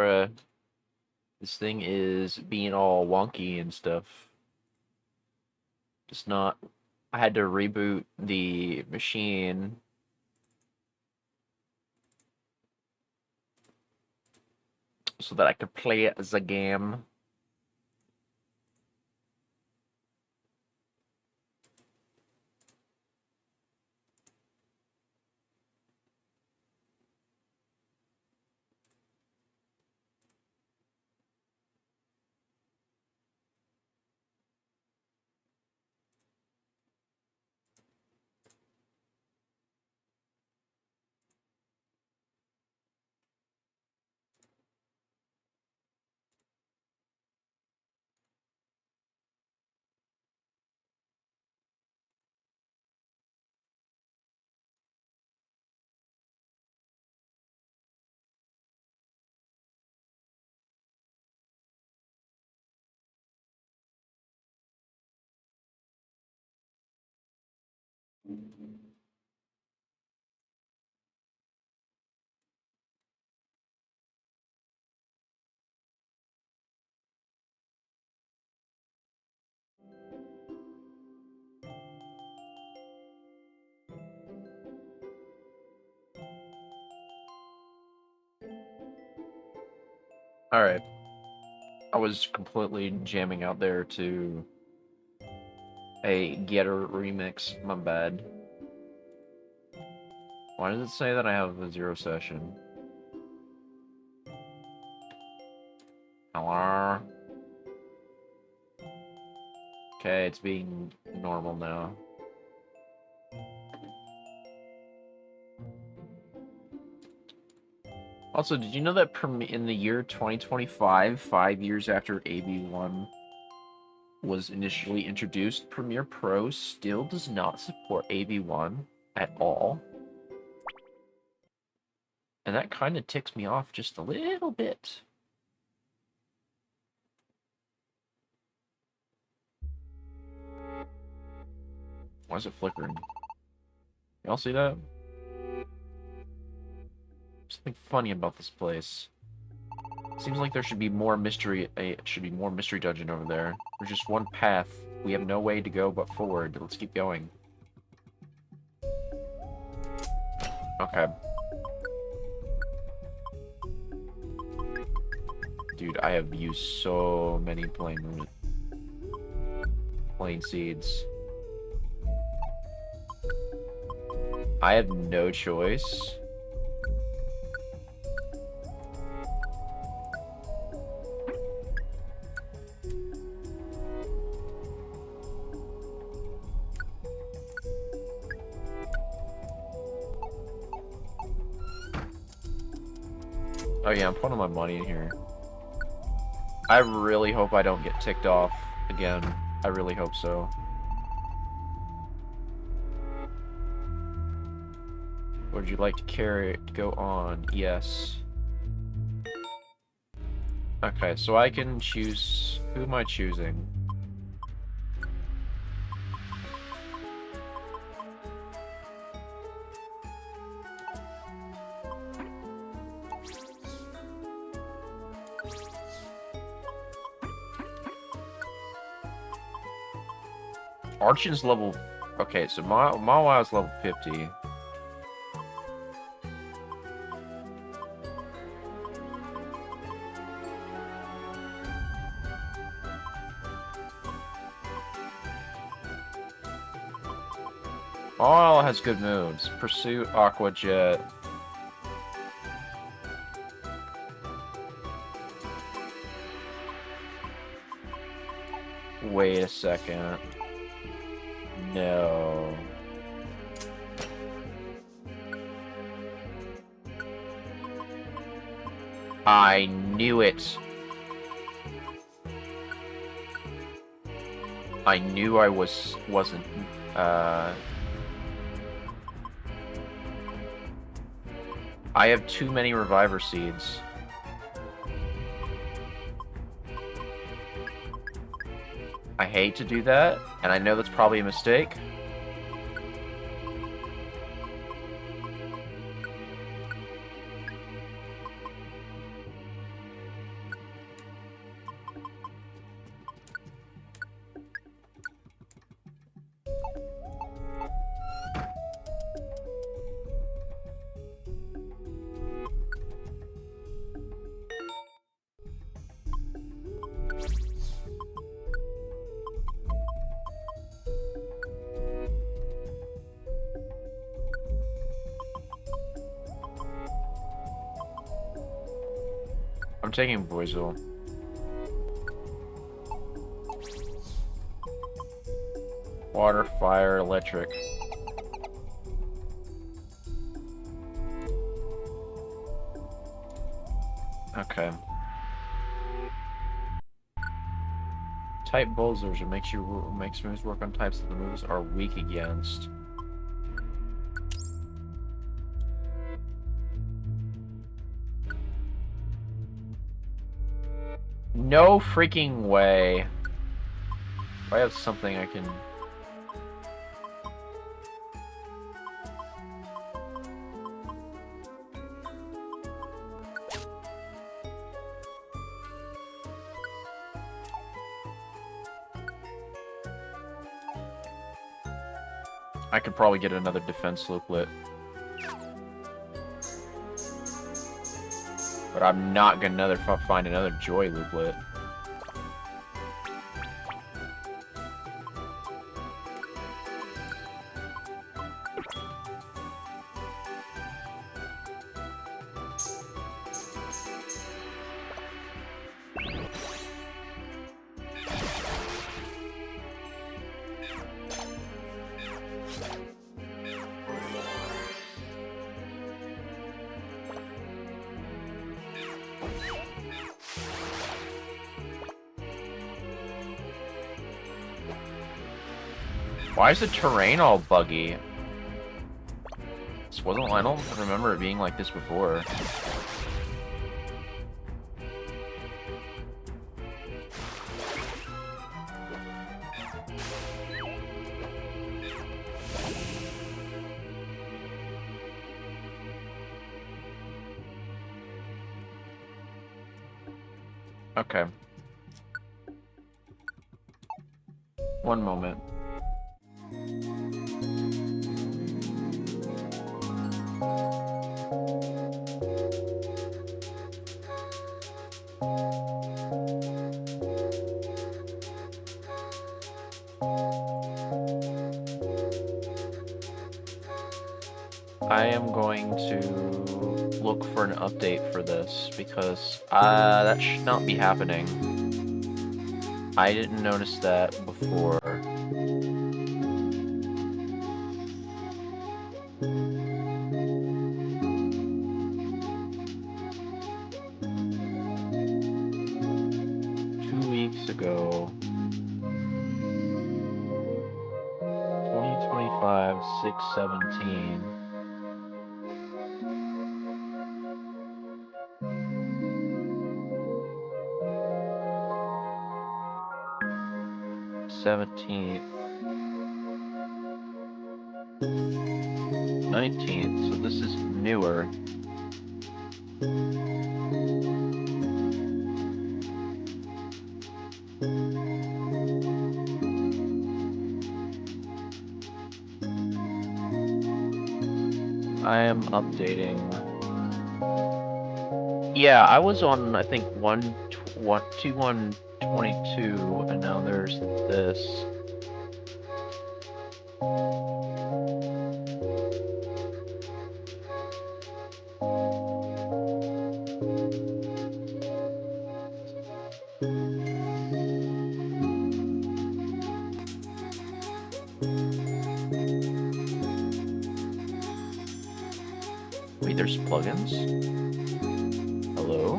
Bruh. This thing is being all wonky and stuff. Just not... I had to reboot the machine. So that I could play it as a game. Alright. I was completely jamming out there to a Getter remix. My bad. Why does it say that I have a 0 session? Hello? Okay, it's being normal now. Also, did you know that in the year 2025, 5 years after AB1 was initially introduced, Premiere Pro still does not support AB1 at all? And that kind of ticks me off just a little bit. Why is it flickering? Y'all see that? Something funny about this place. Seems like there should be more mystery. Should be more mystery dungeon over there. There's just one path. We have no way to go but forward. Let's keep going. Okay. Dude, I have used so many plain seeds. I have no choice. Oh yeah, I'm putting my money in here. I really hope I don't get ticked off again. I really hope so. Would you like to go on? Yes. Okay, so I can choose... Who am I choosing? Archon's level... Okay, so Mawile is level 50. Mawile has good moves. Pursuit, Aqua Jet. Wait a second. No. I knew it. I knew I wasn't, I have too many Reviver Seeds. I hate to do that, and I know that's probably a mistake. I'm taking Boisel. Water, fire, electric. Okay. Type boulders, it makes moves work on types that the moves are weak against. No freaking way. If I have something I can... I could probably get another defense looplet. But I'm not gonna find another joy looplet. Why is the terrain all buggy? This wasn't. I don't remember it being like this before. Okay. One moment. I am going to look for an update for this because that should not be happening. I didn't notice that before. Ago. 2025, 6/17. '17th. 19th, so this is newer. I am updating. Yeah, I was on, I think, 2122, and now there's this. Wait, there's plugins? Hello?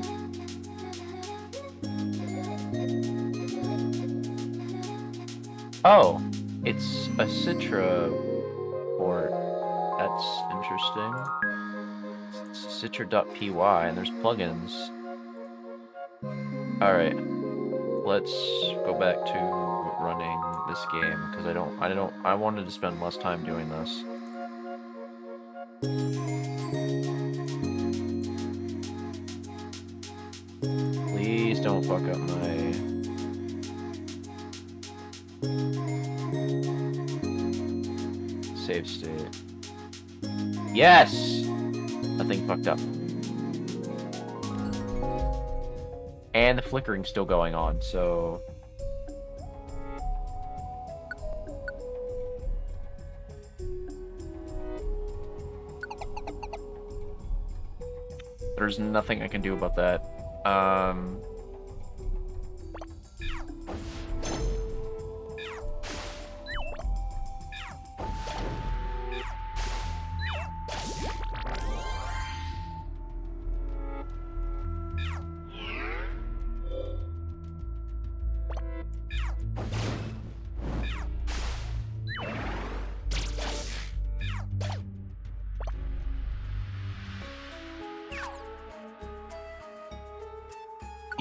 Oh, it's a Citra port. That's interesting. It's Citra.py and there's plugins. Alright. Let's go back to running this game because I wanted to spend less time doing this. Please don't fuck up my... save state. Yes! Nothing fucked up. And the flickering's still going on, so... There's nothing I can do about that. Um...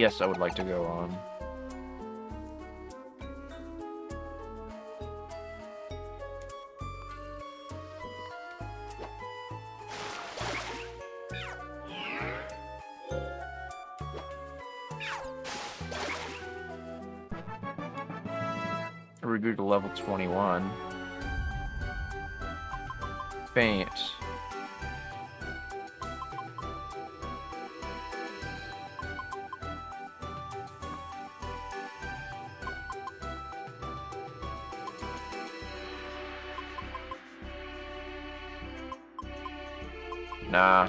Yes, I would like to go on. We grew to level 21. Faint. Nah.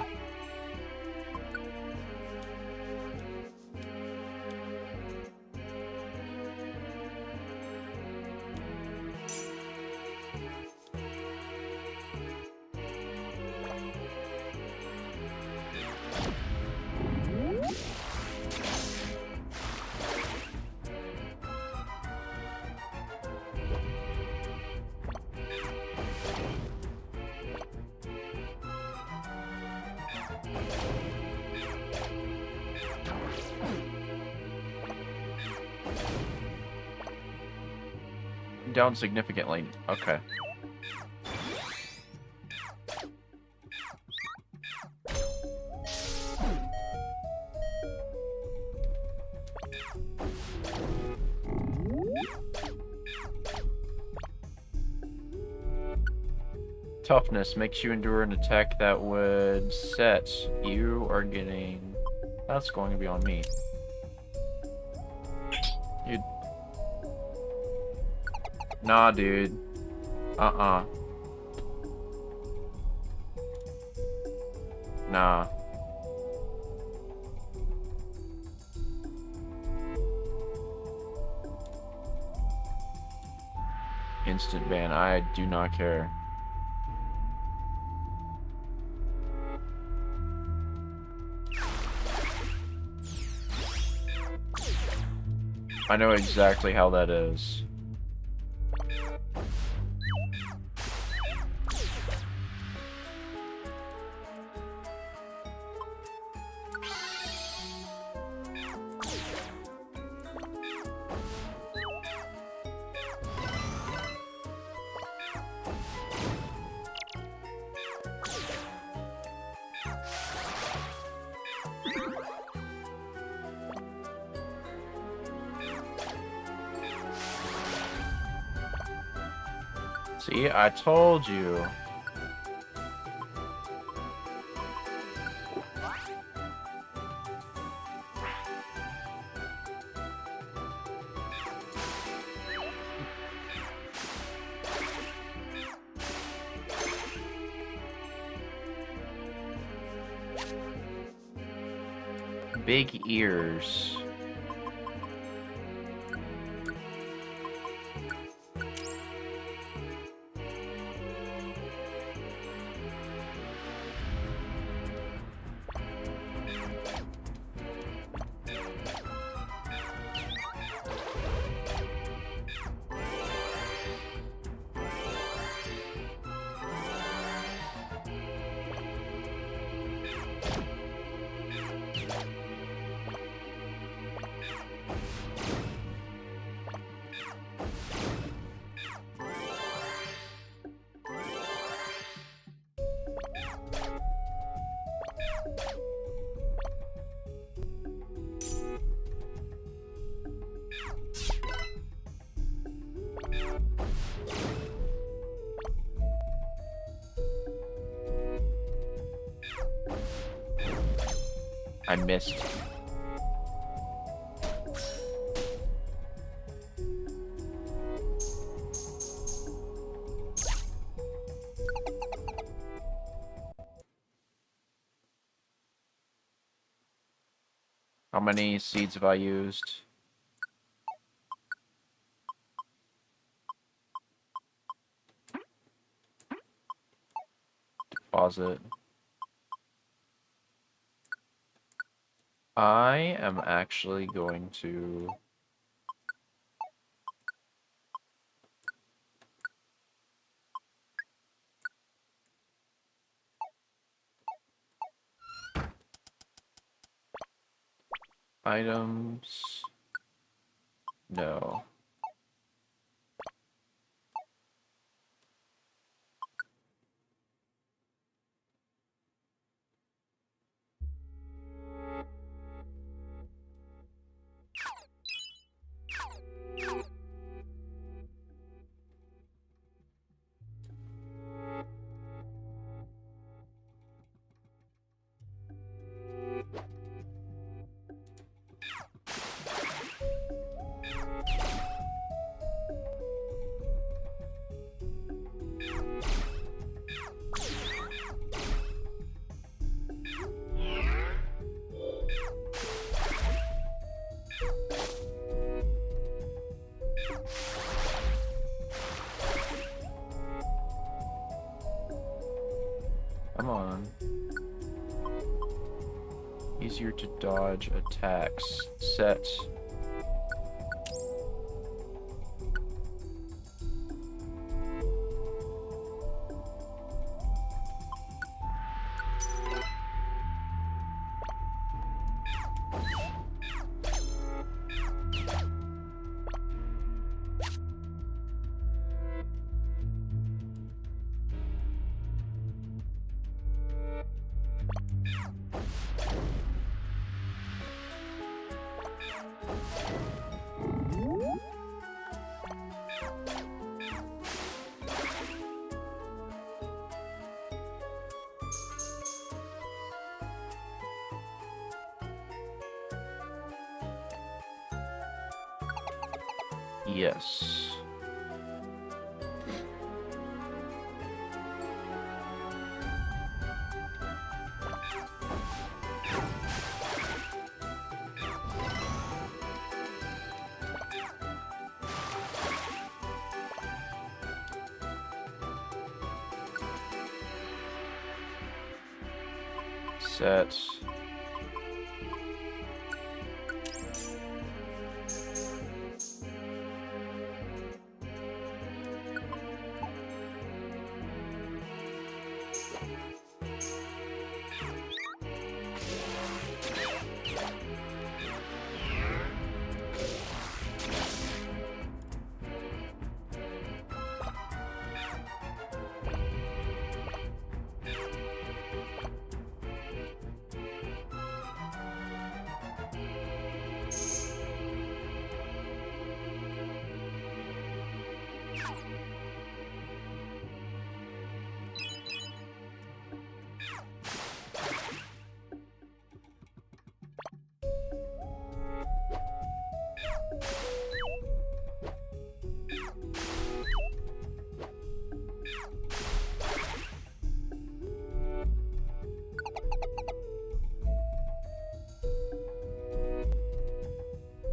Down significantly. Okay. Toughness makes you endure an attack that would set. You are getting... That's going to be on me. You... Nah, dude. Uh-uh. Nah. Instant ban. I do not care. I know exactly how that is. See, I told you. Big ears. I missed. How many seeds have I used? Deposit. I am actually going to... Items... No. Come on. Easier to dodge attacks. Set. Yes. Set.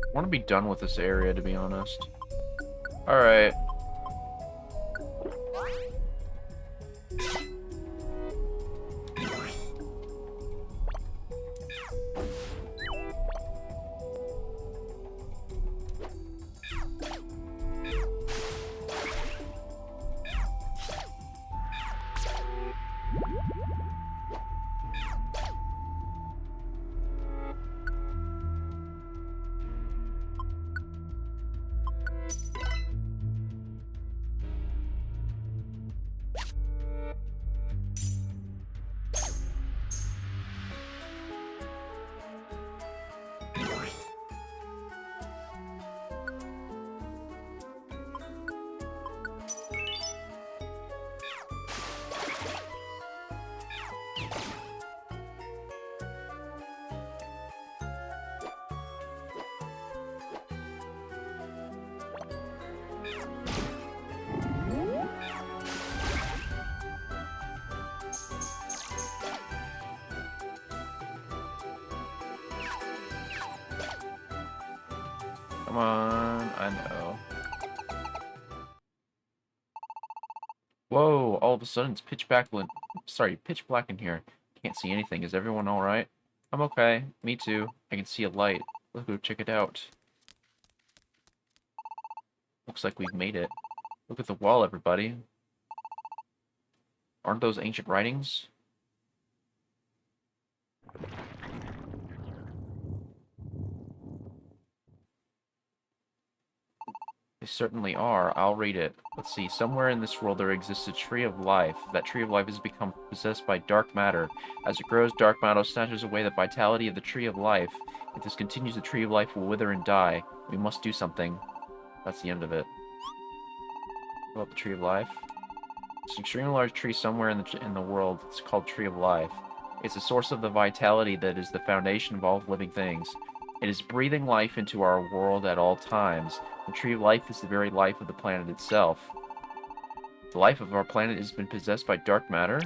I want to be done with this area, to be honest. Alright. Come on, I know. Whoa, all of a sudden it's pitch black in here. Can't see anything. Is everyone alright? I'm okay. Me too. I can see a light. Let's go check it out. Looks like we've made it. Look at the wall, everybody. Aren't those ancient writings? They certainly are. I'll read it. Let's see. Somewhere in this world there exists a tree of life. That tree of life has become possessed by dark matter. As it grows, dark matter snatches away the vitality of the tree of life. If this continues, the tree of life will wither and die. We must do something. That's the end of it. What about the tree of life? It's an extremely large tree somewhere in the world. It's called Tree of Life. It's the source of the vitality that is the foundation of all living things. It is breathing life into our world at all times. The Tree of Life is the very life of the planet itself. The life of our planet has been possessed by dark matter?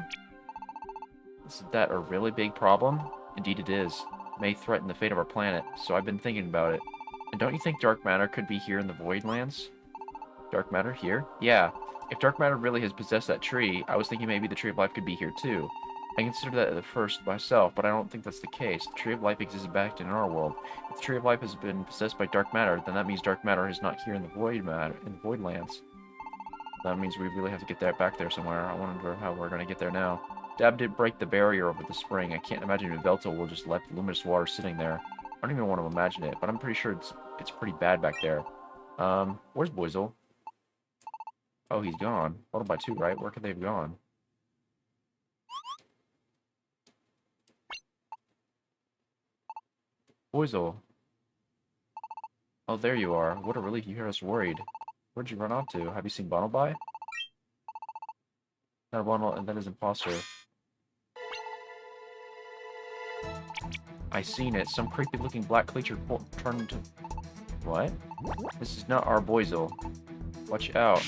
Isn't that a really big problem? Indeed it is. It may threaten the fate of our planet, so I've been thinking about it. And don't you think dark matter could be here in the Voidlands? Dark matter here? Yeah. If dark matter really has possessed that tree, I was thinking maybe the Tree of Life could be here too. I considered that at first myself, but I don't think that's the case. The Tree of Life exists back in our world. If the Tree of Life has been possessed by dark matter, then that means dark matter is not here in the Voidlands. That means we really have to get that back there somewhere. I wonder how we're gonna get there now. Dab did break the barrier over the spring. I can't imagine Velto will just left luminous water sitting there. I don't even want to imagine it, but I'm pretty sure it's pretty bad back there. Where's Boizel? Oh, he's gone. Followed by 2, right? Where could they have gone? Boizel. Oh, there you are. What a relief you hear us worried. Where'd you run off to? Have you seen Bonobai? Not a Bono, and that is imposter. I seen it. Some creepy-looking black creature turned into... What? This is not our Boizel. Watch out.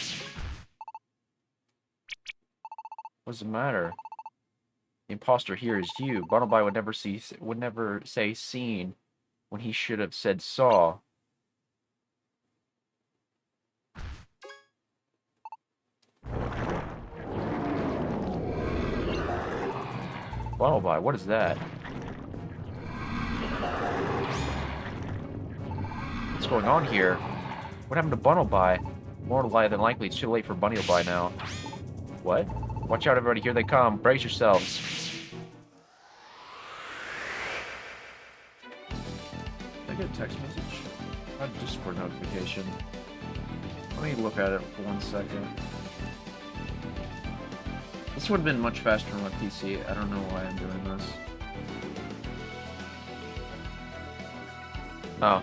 What's the matter? The imposter here is you. Bonobai would never say seen when he should have said saw. Bonobai, what is that? What's going on here? What happened to Bonobai? More than likely, it's too late for Bonobai now. What? Watch out, everybody. Here they come. Brace yourselves. Did I get a text message? I had a Discord notification. Let me look at it for 1 second. This would have been much faster on my PC. I don't know why I'm doing this. Oh.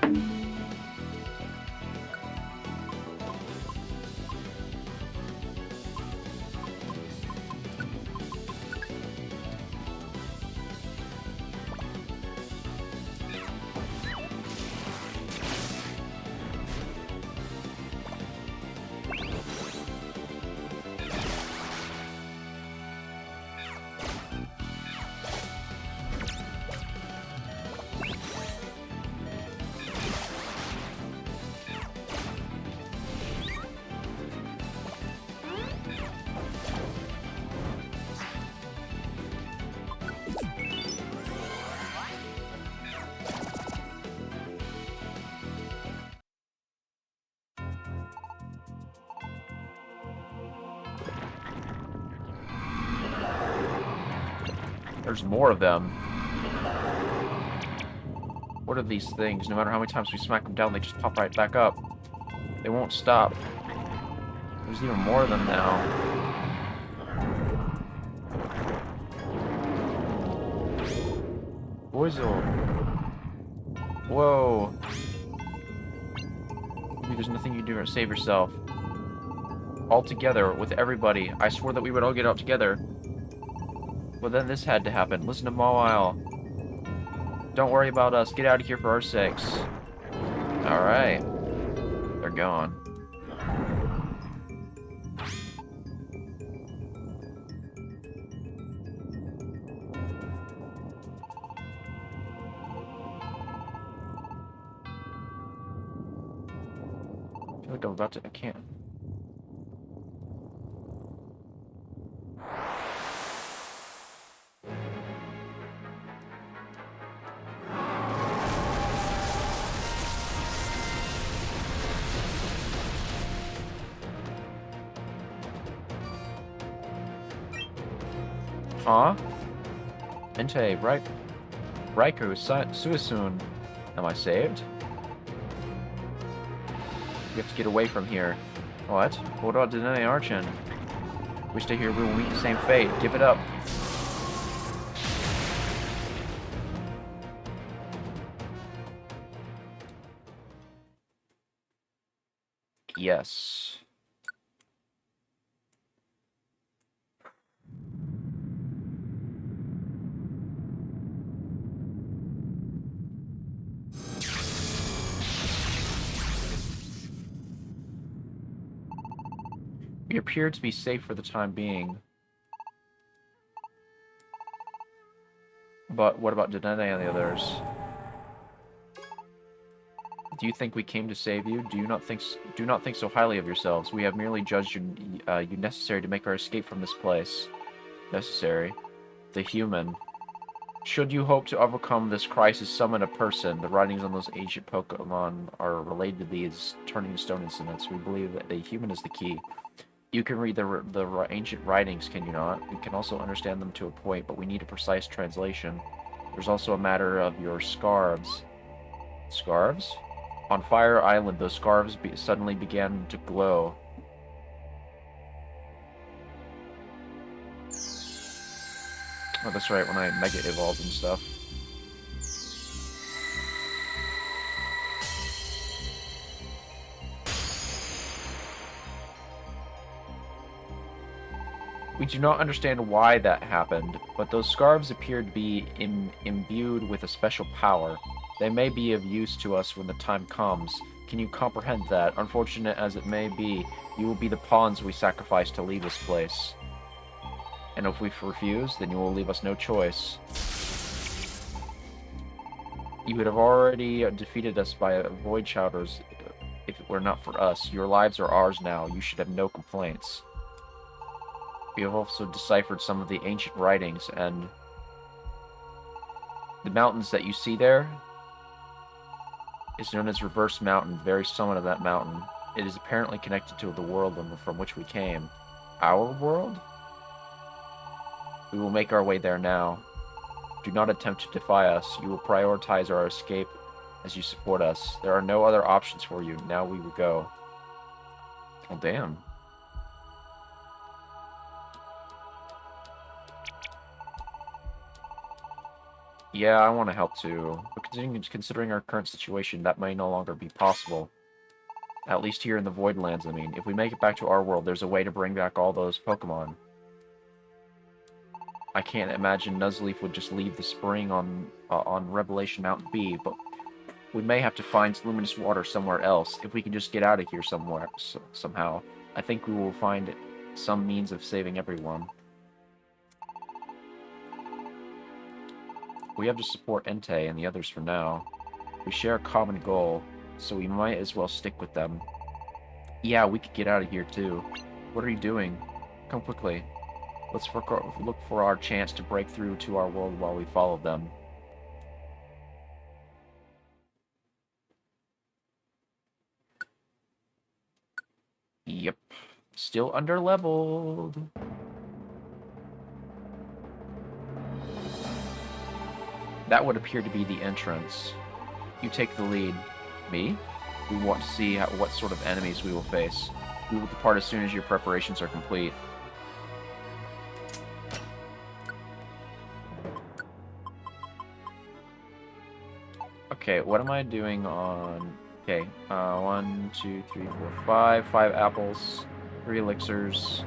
There's more of them. What are these things? No matter how many times we smack them down, they just pop right back up. They won't stop. There's even more of them now. Boizel. Whoa. Maybe there's nothing you can do to save yourself. All together, with everybody. I swore that we would all get out together. Well, then this had to happen. Listen to Mawile. Don't worry about us. Get out of here for our sakes. Alright. They're gone. Like I'm about to. I can't. Huh? Entei, right? Raikou, Suisun. Am I saved? We have to get away from here. What? What about Danae Archon? We stay here, we will meet the same fate. Give it up. Yes. We appear to be safe for the time being. But what about Danae and the others? Do you think we came to save you? Do not think so highly of yourselves. We have merely judged you necessary to make our escape from this place. Necessary. The human. Should you hope to overcome this crisis, summon a person. The writings on those ancient Pokemon are related to these Turning Stone incidents. We believe that the human is the key. You can read the ancient writings, can you not? You can also understand them to a point, but we need a precise translation. There's also a matter of your scarves. Scarves? On Fire Island, those scarves suddenly began to glow. Oh, that's right, when I Mega Evolved and stuff. We do not understand why that happened, but those scarves appear to be imbued with a special power. They may be of use to us when the time comes. Can you comprehend that? Unfortunate as it may be, you will be the pawns we sacrifice to leave this place. And if we refuse, then you will leave us no choice. You would have already defeated us by Void Chowders if it were not for us. Your lives are ours now. You should have no complaints. We have also deciphered some of the ancient writings, and the mountains that you see there is known as Reverse Mountain, the very summit of that mountain. It is apparently connected to the world from which we came. Our world? We will make our way there now. Do not attempt to defy us. You will prioritize our escape as you support us. There are no other options for you. Now we will go. Oh, damn. Yeah, I want to help too. But considering our current situation, that may no longer be possible. At least here in the Voidlands, I mean. If we make it back to our world, there's a way to bring back all those Pokemon. I can't imagine Nuzleaf would just leave the spring on Revelation Mountain B, but we may have to find luminous water somewhere else. If we can just get out of here somehow, I think we will find some means of saving everyone. We have to support Entei and the others for now. We share a common goal, so we might as well stick with them. Yeah, we could get out of here too. What are you doing? Come quickly. Let's look for our chance to break through to our world while we follow them. Yep. Still underleveled. That would appear to be the entrance. You take the lead. Me? We want to see what sort of enemies we will face. We will depart as soon as your preparations are complete. Okay, what am I doing on... Okay, 1, 2, 3, 4, 5. 5 apples. 3 elixirs.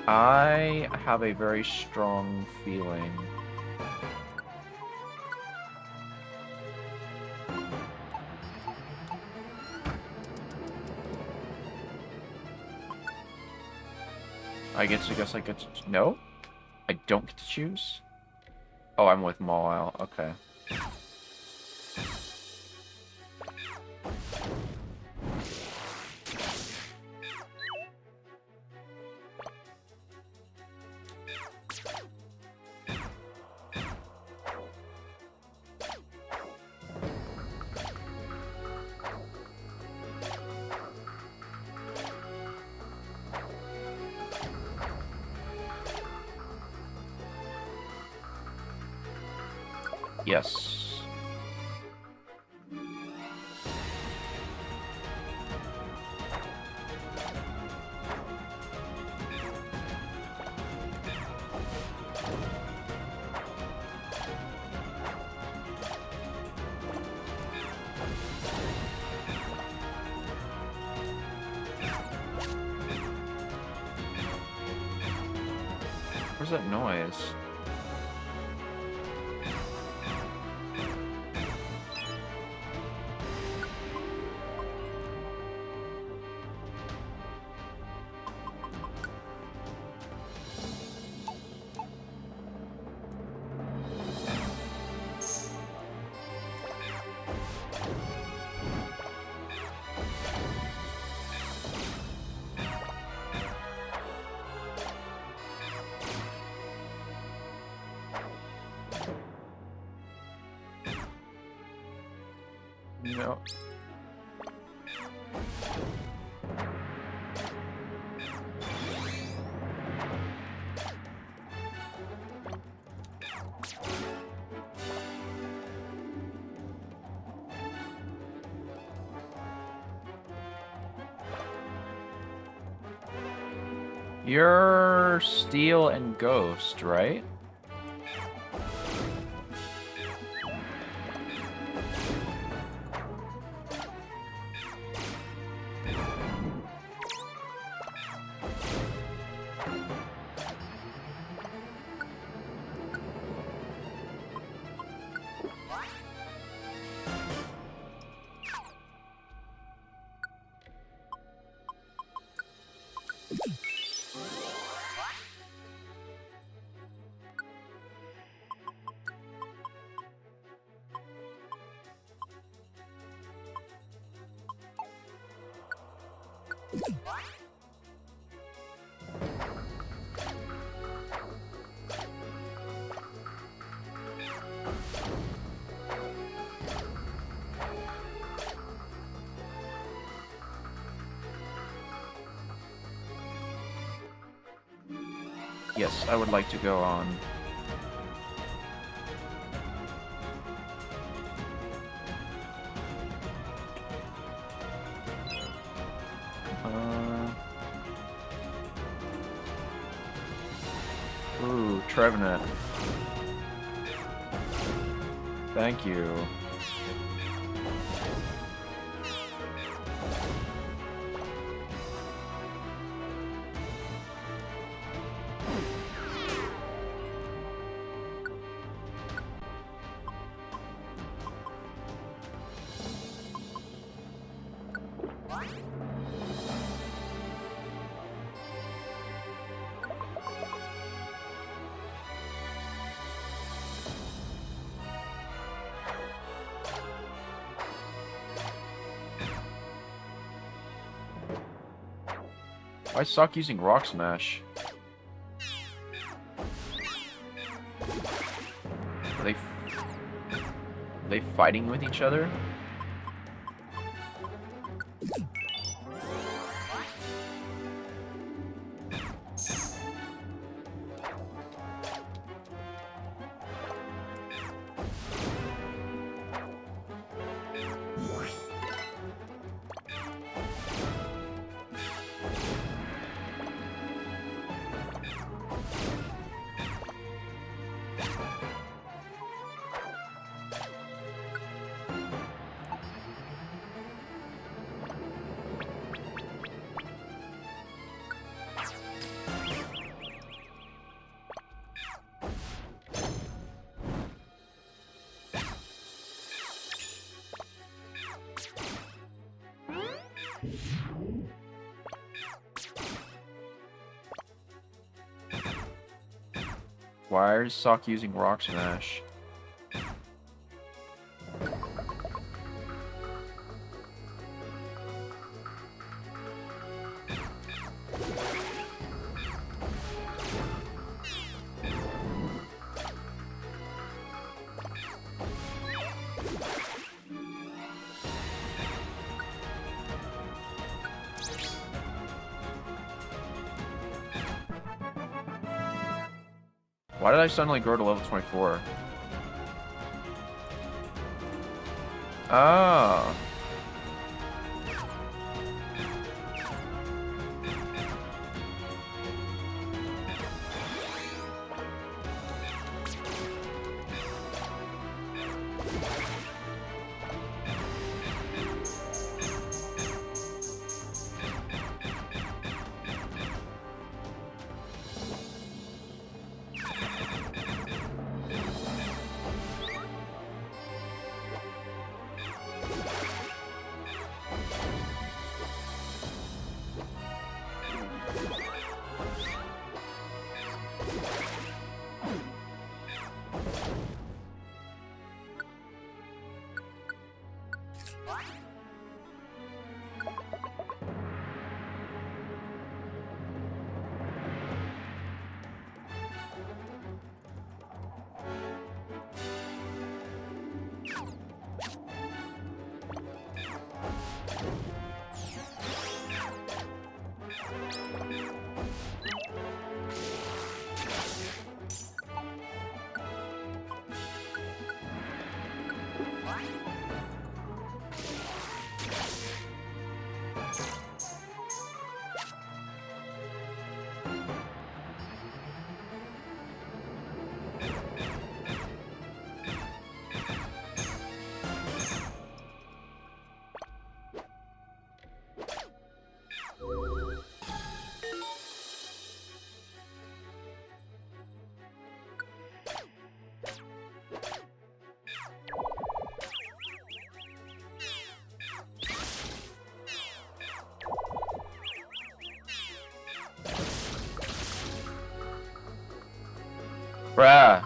I have a very strong feeling I guess I get to... No? I don't get to choose? Oh, I'm with Mall. Okay. Yes. Where's that noise? No. You're Steel and Ghost, right? Yes, I would like to go on. Ooh, Trevenant. Thank you. I suck using Rock Smash. Are they fighting with each other? Why is Sock using Rock Smash? Why did I suddenly grow to level 24? Oh. Bruh.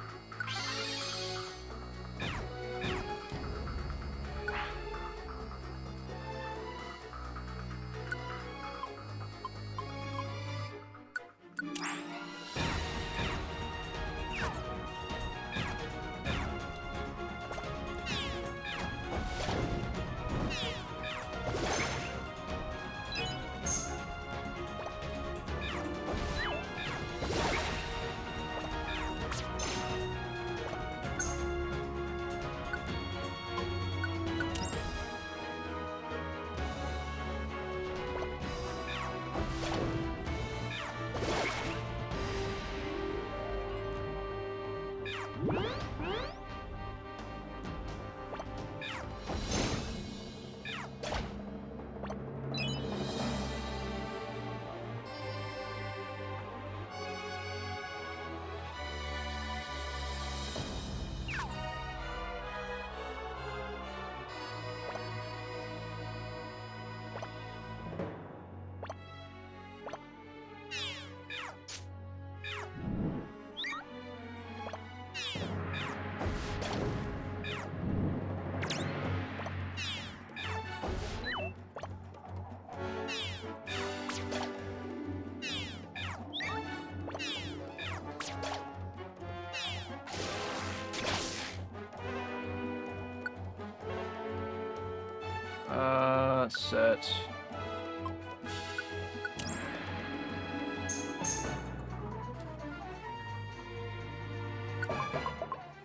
Set.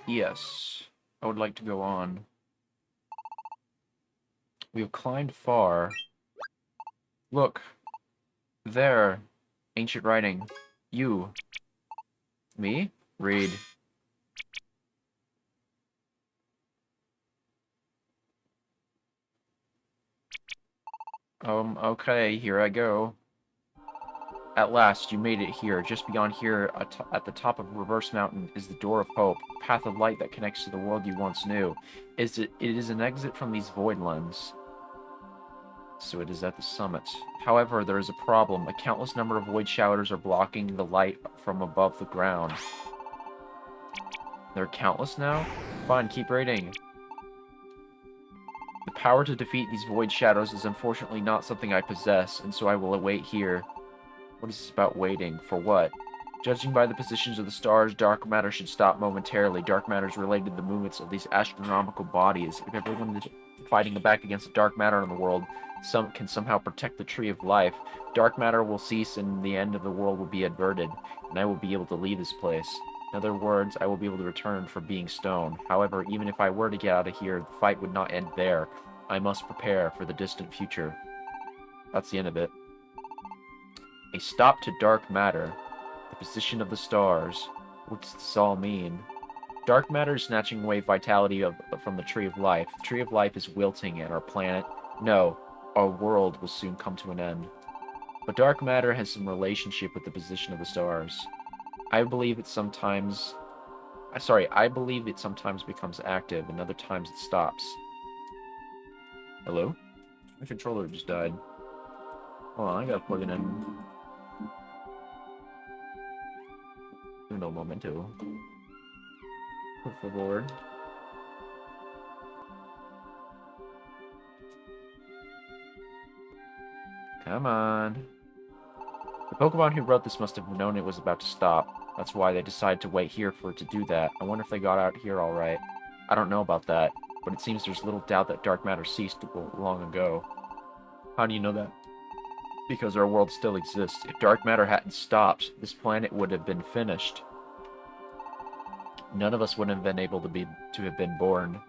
Yes, I would like to go on. We have climbed far. Look. There. Ancient writing. You. Me? Read. Okay, here I go. At last, you made it here. Just beyond here, at the top of Reverse Mountain, is the Door of Hope, path of light that connects to the world you once knew. It is an exit from these void lands. So it is at the summit. However, there is a problem. A countless number of void shouters are blocking the light from above the ground. There are countless now? Fine, keep raiding. The power to defeat these void shadows is unfortunately not something I possess, and so I will await here. What is this about waiting? For what? Judging by the positions of the stars, dark matter should stop momentarily. Dark matter is related to the movements of these astronomical bodies. If everyone is fighting back against the dark matter in the world, some can somehow protect the tree of life. Dark matter will cease and the end of the world will be averted, and I will be able to leave this place. In other words, I will be able to return from being stone. However, even if I were to get out of here, the fight would not end there. I must prepare for the distant future. That's the end of it. A stop to dark matter. The position of the stars. What's this all mean? Dark matter is snatching away vitality from the Tree of Life. The Tree of Life is wilting, and our planet, no, our world will soon come to an end. But dark matter has some relationship with the position of the stars. I believe it sometimes becomes active, and other times it stops. Hello? My controller just died. Hold on, I gotta plug it in. No momento. Por favor. Come on. The Pokemon who wrote this must have known it was about to stop. That's why they decided to wait here for it to do that. I wonder if they got out here alright. I don't know about that, but it seems there's little doubt that dark matter ceased long ago. How do you know that? Because our world still exists. If dark matter hadn't stopped, this planet would have been finished. None of us would have been able to have been born.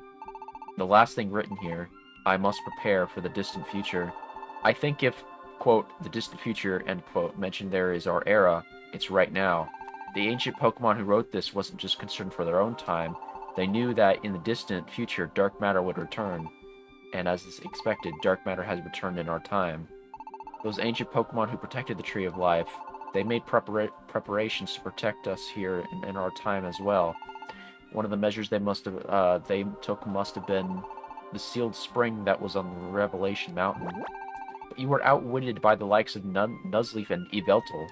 The last thing written here, I must prepare for the distant future. I think if, quote, the distant future, end quote, mentioned there is our era, it's right now. The ancient Pokemon who wrote this wasn't just concerned for their own time. They knew that in the distant future, dark matter would return. And as is expected, dark matter has returned in our time. Those ancient Pokemon who protected the Tree of Life, they made preparations to protect us here in our time as well. One of the measures they took must have been the sealed spring that was on the Revelation Mountain. But you were outwitted by the likes of Nuzleaf and Yveltal.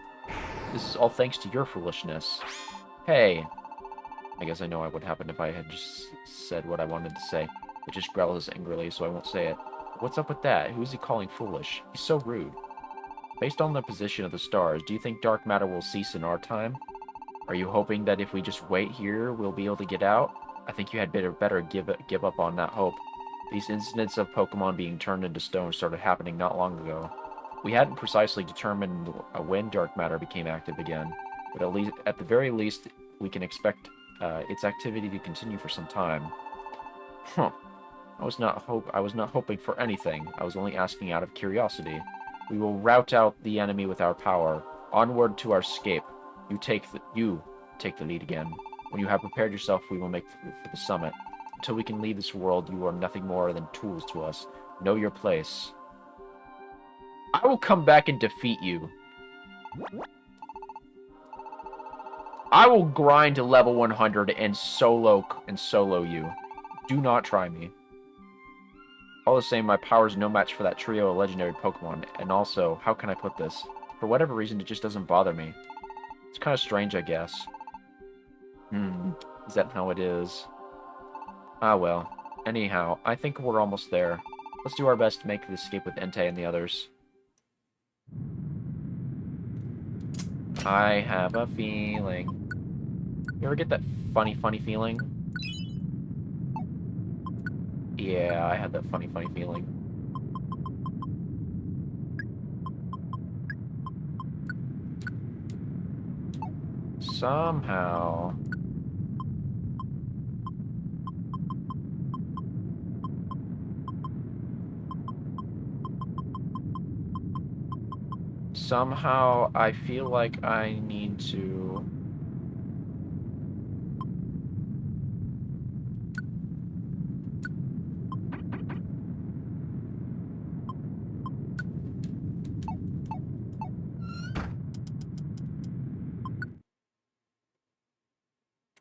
This is all thanks to your foolishness. Hey. I guess I know what would happen if I had just said what I wanted to say. It just growls angrily, so I won't say it. What's up with that? Who is he calling foolish? He's so rude. Based on the position of the stars, do you think dark matter will cease in our time? Are you hoping that if we just wait here, we'll be able to get out? I think you had better give up on that hope. These incidents of Pokemon being turned into stone started happening not long ago. We hadn't precisely determined when dark matter became active again, but at the very least, we can expect its activity to continue for some time. Huh. I was not hoping for anything. I was only asking out of curiosity. We will rout out the enemy with our power. Onward to our escape. You take the lead again. When you have prepared yourself, we will make for the summit. Until we can leave this world, you are nothing more than tools to us. Know your place. I will come back and defeat you. I will grind to level 100 and solo you. Do not try me. All the same, my power is no match for that trio of legendary Pokemon. And also, how can I put this? For whatever reason, it just doesn't bother me. It's kind of strange, I guess. Is that how it is? Ah, well. Anyhow, I think we're almost there. Let's do our best to make the escape with Entei and the others. I have a feeling. You ever get that funny feeling? Yeah, I had that funny feeling. Somehow... I feel like I need to...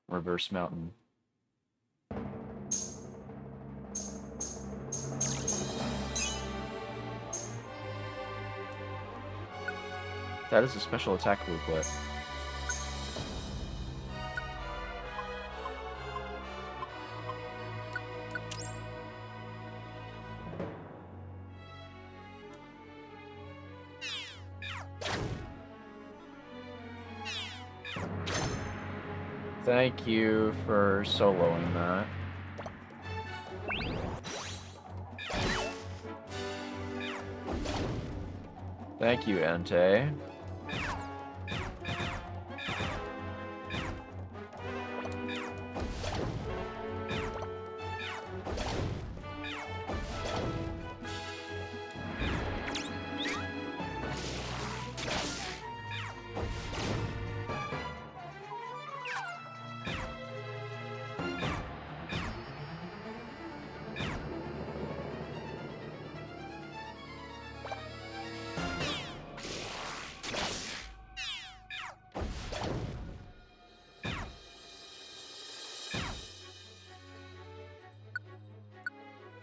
Reverse mountain. That is a special attack movement. Thank you for soloing that. Thank you, Entei.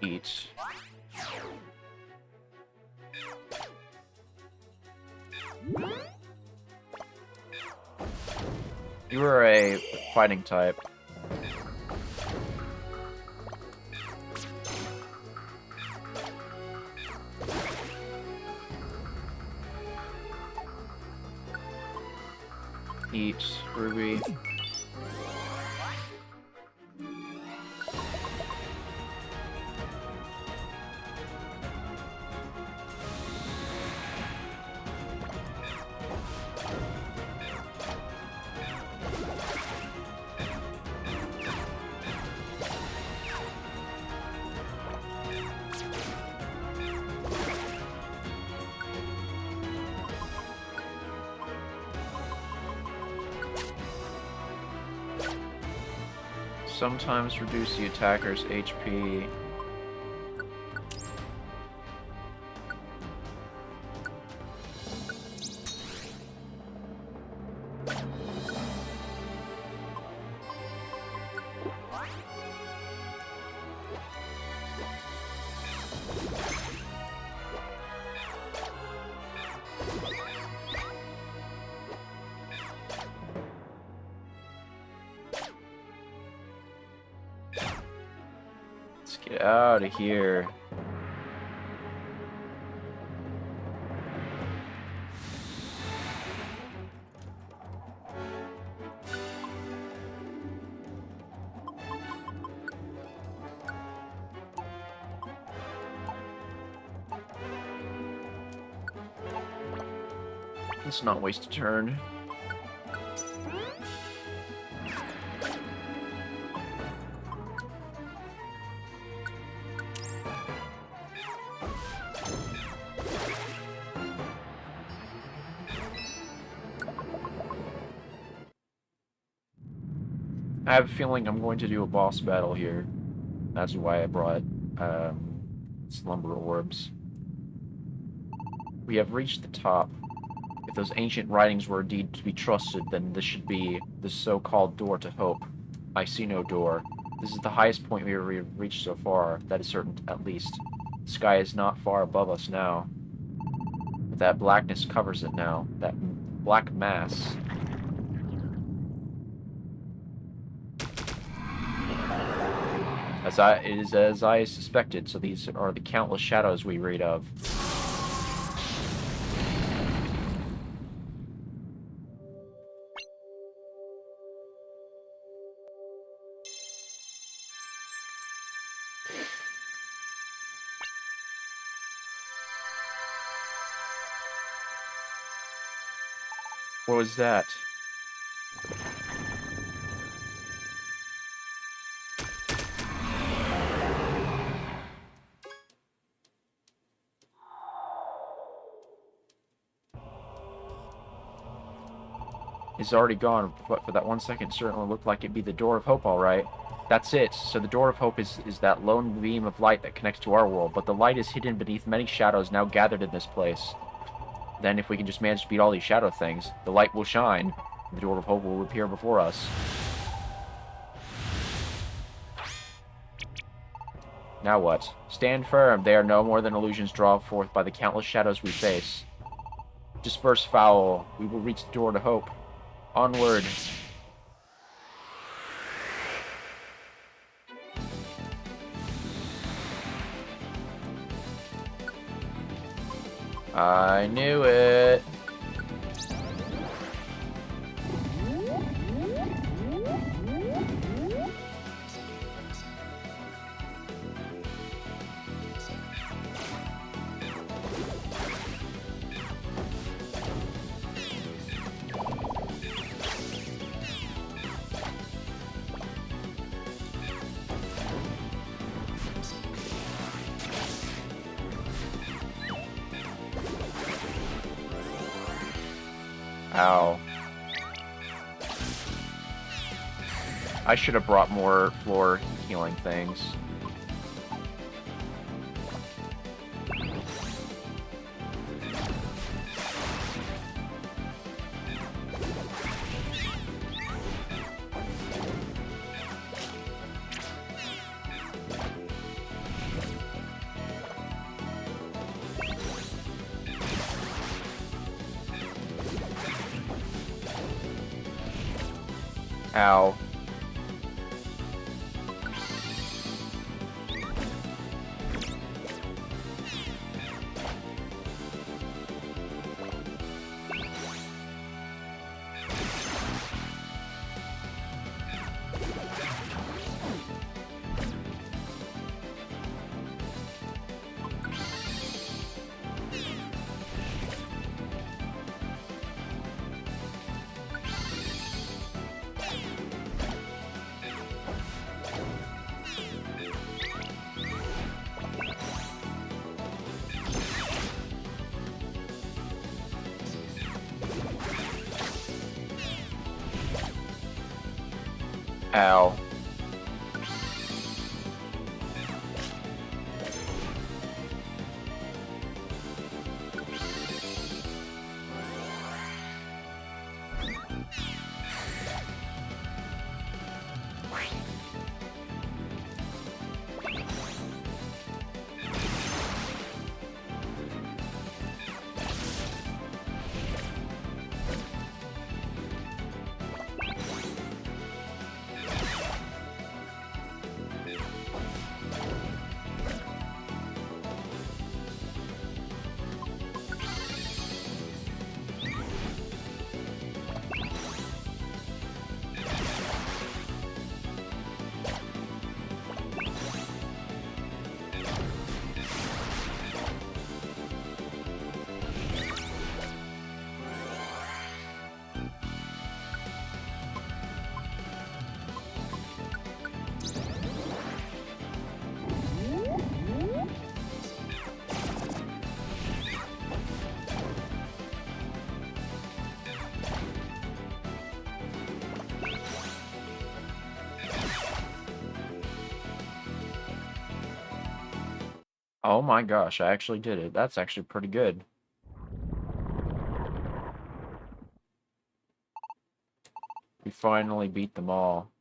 Eat. You were a fighting type. Eat, Ruby. Sometimes reduce the attacker's HP. Let's get out of here. Let's not waste a turn. I have a feeling I'm going to do a boss battle here. That's why I brought Slumber Orbs. We have reached the top. If those ancient writings were indeed to be trusted, then this should be the so-called door to hope. I see no door. This is the highest point we have reached so far, that is certain at least. The sky is not far above us now. But that blackness covers it now. That black mass. It is as I suspected, so these are the countless shadows we read of. What was that? It's already gone, but for that 1 second it certainly looked like it'd be the Door of Hope, alright. That's it. So the Door of Hope is that lone beam of light that connects to our world, but the light is hidden beneath many shadows now gathered in this place. Then if we can just manage to beat all these shadow things, the light will shine, and the Door of Hope will appear before us. Now what? Stand firm. They are no more than illusions drawn forth by the countless shadows we face. Disperse foul. We will reach the Door to Hope. Onward. I knew it. Ow. I should have brought more floor healing things. Ow. Ow. Oh my gosh, I actually did it. That's actually pretty good. We finally beat them all.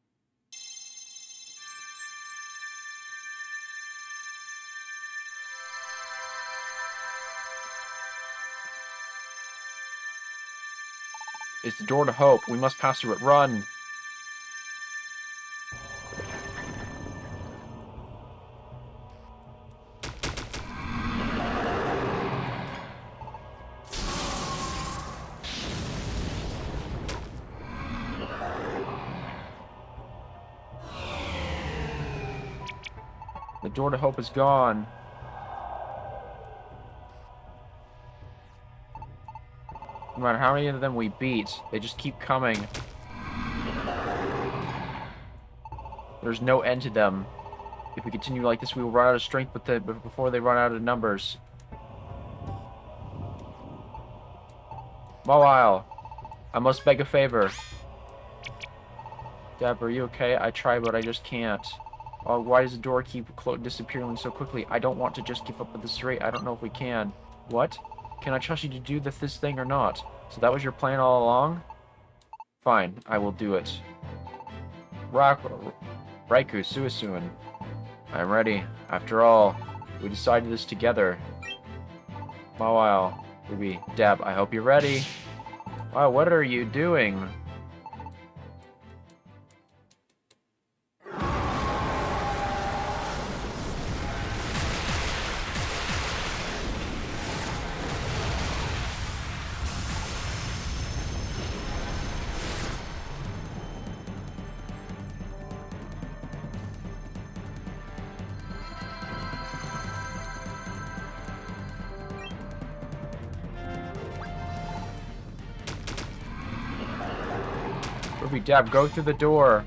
It's the door to hope. We must pass through it. Run! The door to hope is gone. No matter how many of them we beat, they just keep coming. There's no end to them. If we continue like this, we will run out of strength before they run out of numbers. Mawile, I must beg a favor. Deb, are you okay? I try, but I just can't. Oh, why does the door keep disappearing so quickly? I don't want to just give up at this rate. I don't know if we can. What? Can I trust you to do this thing or not? So that was your plan all along? Fine, I will do it. Raikou Suisuin. I'm ready. After all, we decided this together. Mawile, Ruby, Deb, I hope you're ready. Wow, what are you doing? Deb, go through the door.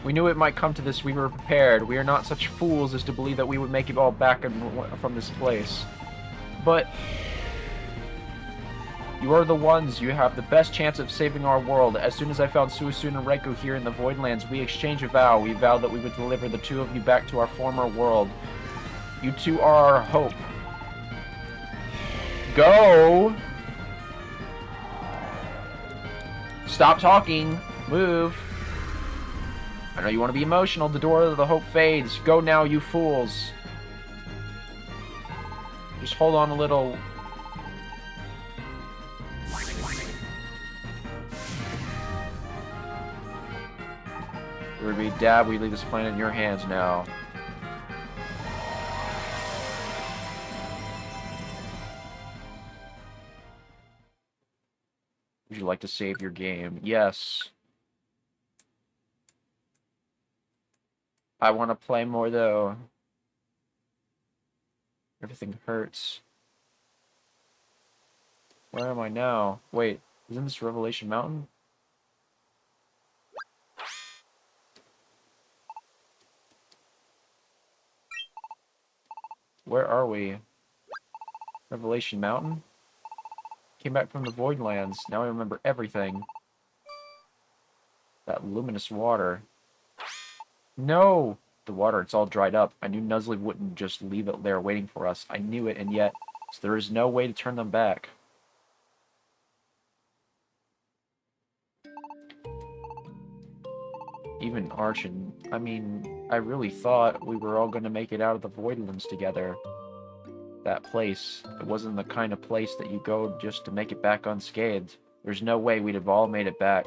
We knew it might come to this. We were prepared. We are not such fools as to believe that we would make it all back from this place. But You are the ones. You have the best chance of saving our world. As soon as I found Suisun and Reiko here in the Voidlands, we exchanged a vow. We vowed that we would deliver the two of you back to our former world. You two are our hope. Go! Stop talking. Move. I know you want to be emotional. The door of the hope fades. Go now, you fools. Just hold on a little. Ruby, Dad, we leave this planet in your hands now. Would you like to save your game? Yes. I want to play more, though. Everything hurts. Where am I now? Wait, isn't this Revelation Mountain? Where are we? Revelation Mountain? Came back from the Voidlands. Now I remember everything. That luminous water. No! The water, it's all dried up. I knew Nuzley wouldn't just leave it there waiting for us. I knew it, and yet, so there is no way to turn them back. Even Archon, I mean, I really thought we were all going to make it out of the Voidlands together. That place, it wasn't the kind of place that you go just to make it back unscathed. There's no way we'd have all made it back.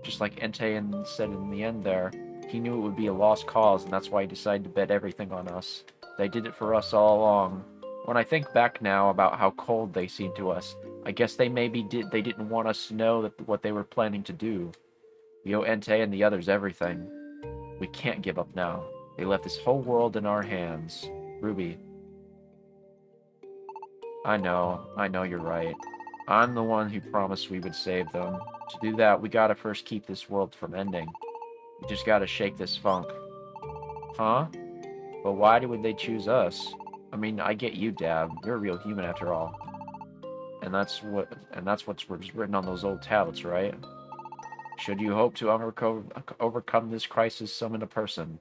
Just like Entei said in the end there, he knew it would be a lost cause, and that's why he decided to bet everything on us. They did it for us all along. When I think back now about how cold they seemed to us, I guess they didn't want us to know that what they were planning to do. We owe Entei and the others everything. We can't give up now. They left this whole world in our hands. Ruby. I know you're right. I'm the one who promised we would save them. To do that, we gotta first keep this world from ending. We just gotta shake this funk. Huh? But why would they choose us? I mean, I get you, Dab. You're a real human after all. And that's what's written on those old tablets, right? Should you hope to overcome this crisis, summon a person.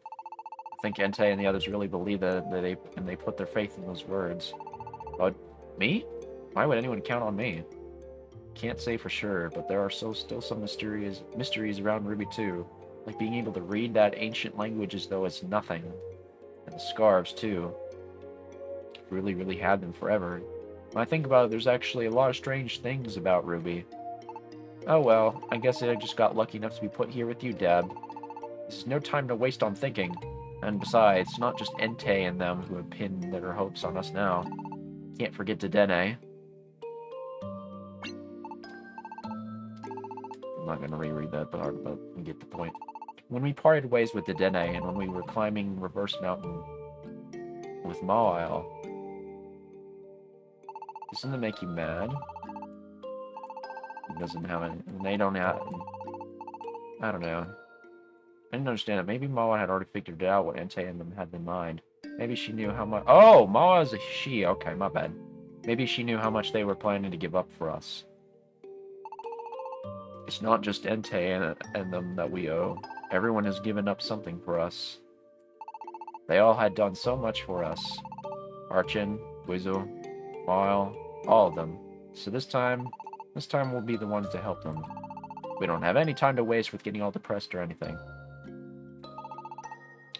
I think Entei and the others really believe that they put their faith in those words. But me? Why would anyone count on me? Can't say for sure, but there are still some mysteries around Ruby too. Like being able to read that ancient language as though it's nothing. And the scarves too. Really, really had them forever. When I think about it, there's actually a lot of strange things about Ruby. Oh well, I guess I just got lucky enough to be put here with you, Deb. This is no time to waste on thinking. And besides, it's not just Entei and them who have pinned their hopes on us now. Can't forget Dedenne. I'm not gonna reread that part, but you get the point. When we parted ways with Dedenne, and when we were climbing Reverse Mountain with Mawile, doesn't it make you mad? It doesn't have any, they don't have, I don't know. I didn't understand it. Maybe Mawile had already figured out what Entei and them had in mind. Maybe she knew how much, oh, Mawile is a she, okay, my bad. Maybe she knew how much they were planning to give up for us. It's not just Entei and them that we owe. Everyone has given up something for us. They all had done so much for us. Archon, Wizu, Mawile, all of them. So this time we'll be the ones to help them. We don't have any time to waste with getting all depressed or anything.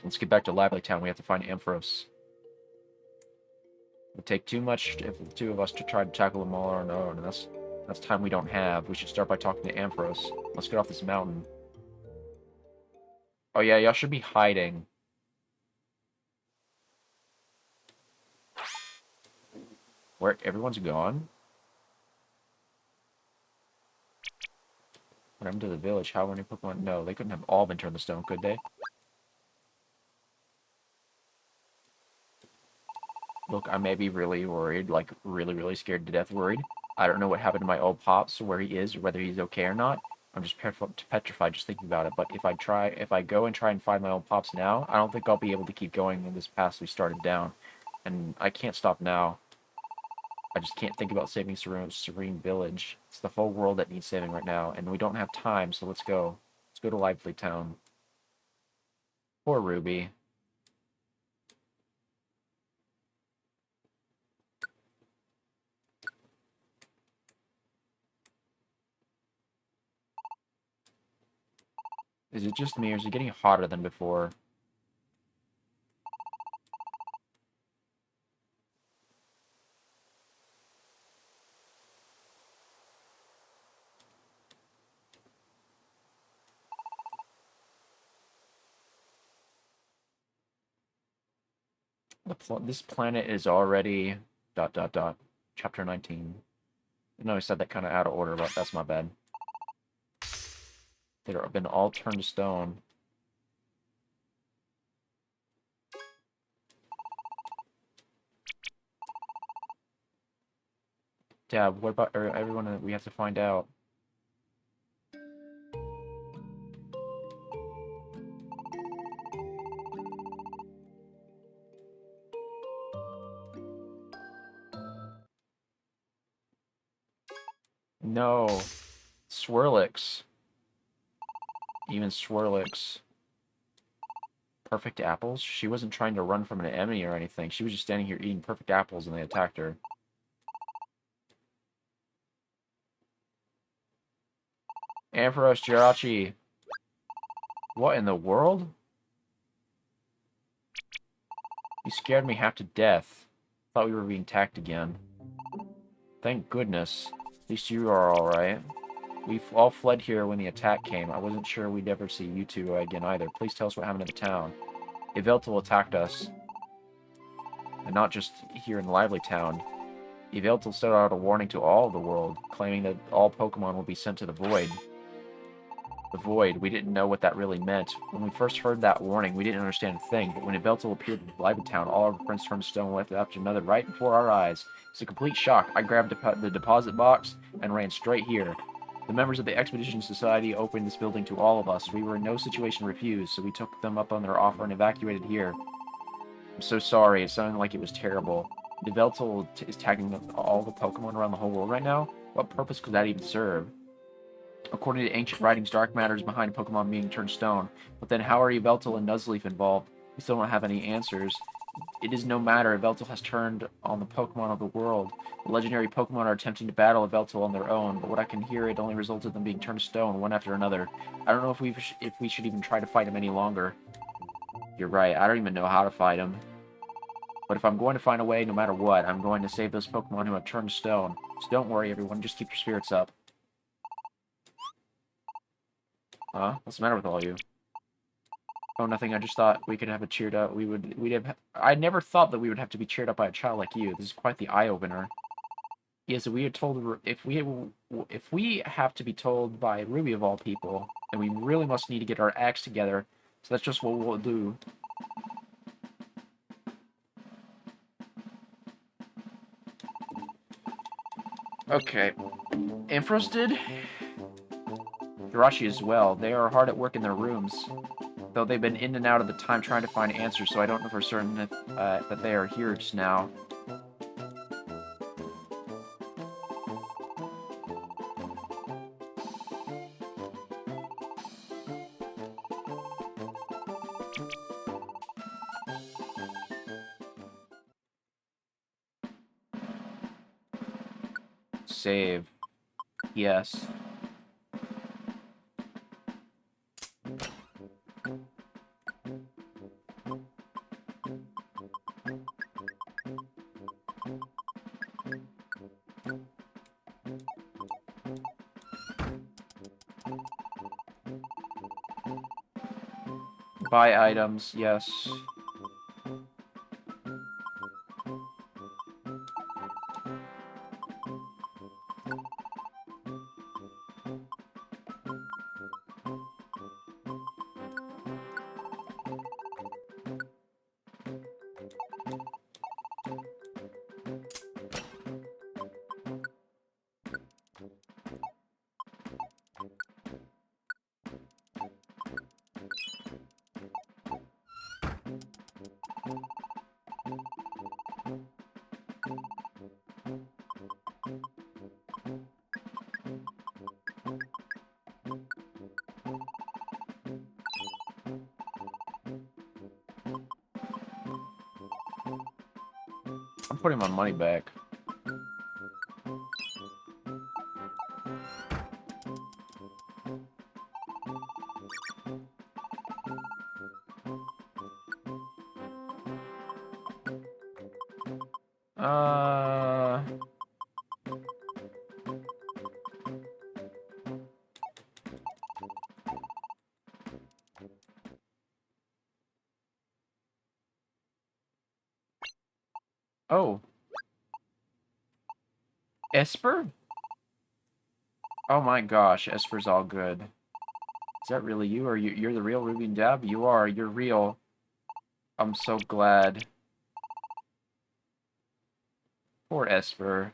Let's get back to Lively Town. We have to find Ampharos. It would take too much if the two of us to try to tackle them all on our own, and that's time we don't have. We should start by talking to Ampharos. Let's get off this mountain. Oh yeah, y'all should be hiding. Where everyone's gone? What happened to the village? How many Pokemon? No, they couldn't have all been turned to stone, could they? Look, I may be really worried, like really, really scared to death worried. I don't know what happened to my old pops, or where he is, or whether he's okay or not. I'm just petrified just thinking about it. But if I go and try and find my old pops now, I don't think I'll be able to keep going in this path we started down. And I can't stop now. I just can't think about saving Serene Village. It's the whole world that needs saving right now, and we don't have time, so let's go. Let's go to Lively Town. Poor Ruby. Is it just me, or is it getting hotter than before? This planet is already... ... Chapter 19. I know I said that kind of out of order, but that's my bad. They've been all turned to stone. Dab, what about everyone that we have to find out? No. Swirlix. Even Swirlix. Perfect apples? She wasn't trying to run from an enemy or anything. She was just standing here eating perfect apples and they attacked her. Ampharos Jirachi. What in the world? You scared me half to death. Thought we were being attacked again. Thank goodness. At least you are alright. We all fled here when the attack came. I wasn't sure we'd ever see you two again either. Please tell us what happened to the town. Yveltal attacked us. And not just here in Lively Town. Yveltal set out a warning to all of the world, claiming that all Pokemon will be sent to the Void. The Void, we didn't know what that really meant. When we first heard that warning, we didn't understand a thing, but when Yveltal appeared in Lively Town, all our friends turned stone one after another right before our eyes. It's a complete shock. I grabbed the deposit box and ran straight here. The members of the Expedition Society opened this building to all of us. We were in no situation to refuse, so we took them up on their offer and evacuated here. I'm so sorry. It sounded like it was terrible. Yveltal is tagging all the Pokemon around the whole world right now? What purpose could that even serve? According to ancient writings, dark matter is behind Pokemon being turned stone. But then how are Yveltal and Nuzleaf involved? We still don't have any answers. It is no matter. Yveltal has turned on the Pokemon of the world. The legendary Pokemon are attempting to battle Yveltal on their own, but what I can hear, it only results in them being turned to stone one after another. I don't know if we should even try to fight him any longer. You're right. I don't even know how to fight him. But if I'm going to find a way, no matter what, I'm going to save those Pokemon who have turned to stone. So don't worry, everyone. Just keep your spirits up. Huh? What's the matter with all you? Oh, nothing. I just thought we could have a cheered up. We'd have. I never thought that we would have to be cheered up by a child like you. This is quite the eye opener. Yes, we are told if we have to be told by Ruby of all people, then we really must need to get our acts together. So that's just what we'll do. Okay. Ampharos did? Jirachi as well. They are hard at work in their rooms. Though they've been in and out of the time trying to find answers, so I don't know for certain if, that they are here just now. Save. Yes. Buy items, yes. putting my money back. Oh. Esper? Oh my gosh, Esper's all good. Is that really you? Or you're the real Ruby and Dab? You are. You're real. I'm so glad. Poor Esper.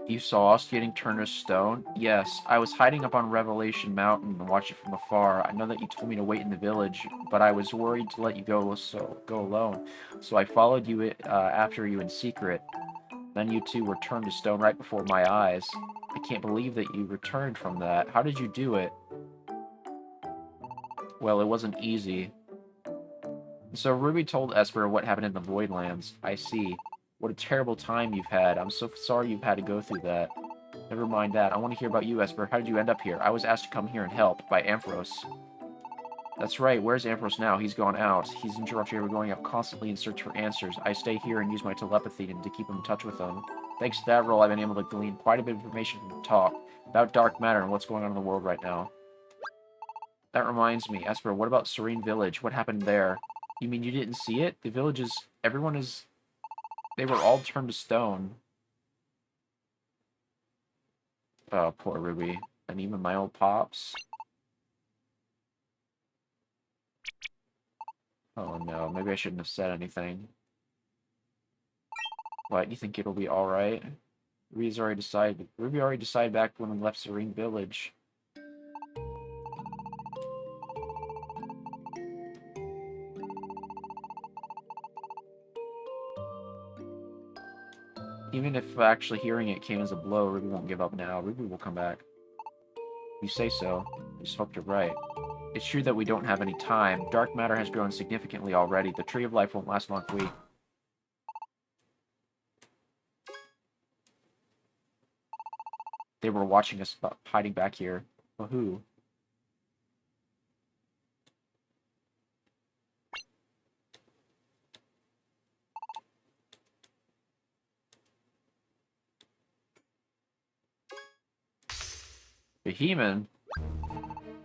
You saw us getting turned to stone? Yes, I was hiding up on Revelation Mountain and watched it from afar. I know that you told me to wait in the village, but I was worried to let you go alone. So I followed you after you in secret. Then you two were turned to stone right before my eyes. I can't believe that you returned from that. How did you do it? Well, it wasn't easy. So Ruby told Esper what happened in the Voidlands. I see. What a terrible time you've had. I'm so sorry you've had to go through that. Never mind that. I want to hear about you, Esper. How did you end up here? I was asked to come here and help by Ampharos. That's right. Where's Ampharos now? He's gone out. He's interrupted everyone going out constantly in search for answers. I stay here and use my telepathy to keep in touch with them. Thanks to that role, I've been able to glean quite a bit of information from the talk about dark matter and what's going on in the world right now. That reminds me, Esper, what about Serene Village? What happened there? You mean you didn't see it? The village is... Everyone is... They were all turned to stone. Oh, poor Ruby. And even my old pops. Oh no, maybe I shouldn't have said anything. What, you think it'll be alright? Ruby already decided back when we left Serene Village. Even if actually hearing it came as a blow, Ruby won't give up now. Ruby will come back. You say so. I just hope you're right. It's true that we don't have any time. Dark matter has grown significantly already. The Tree of Life won't last long if we... They were watching us hiding back here. Well, who? Behemoth?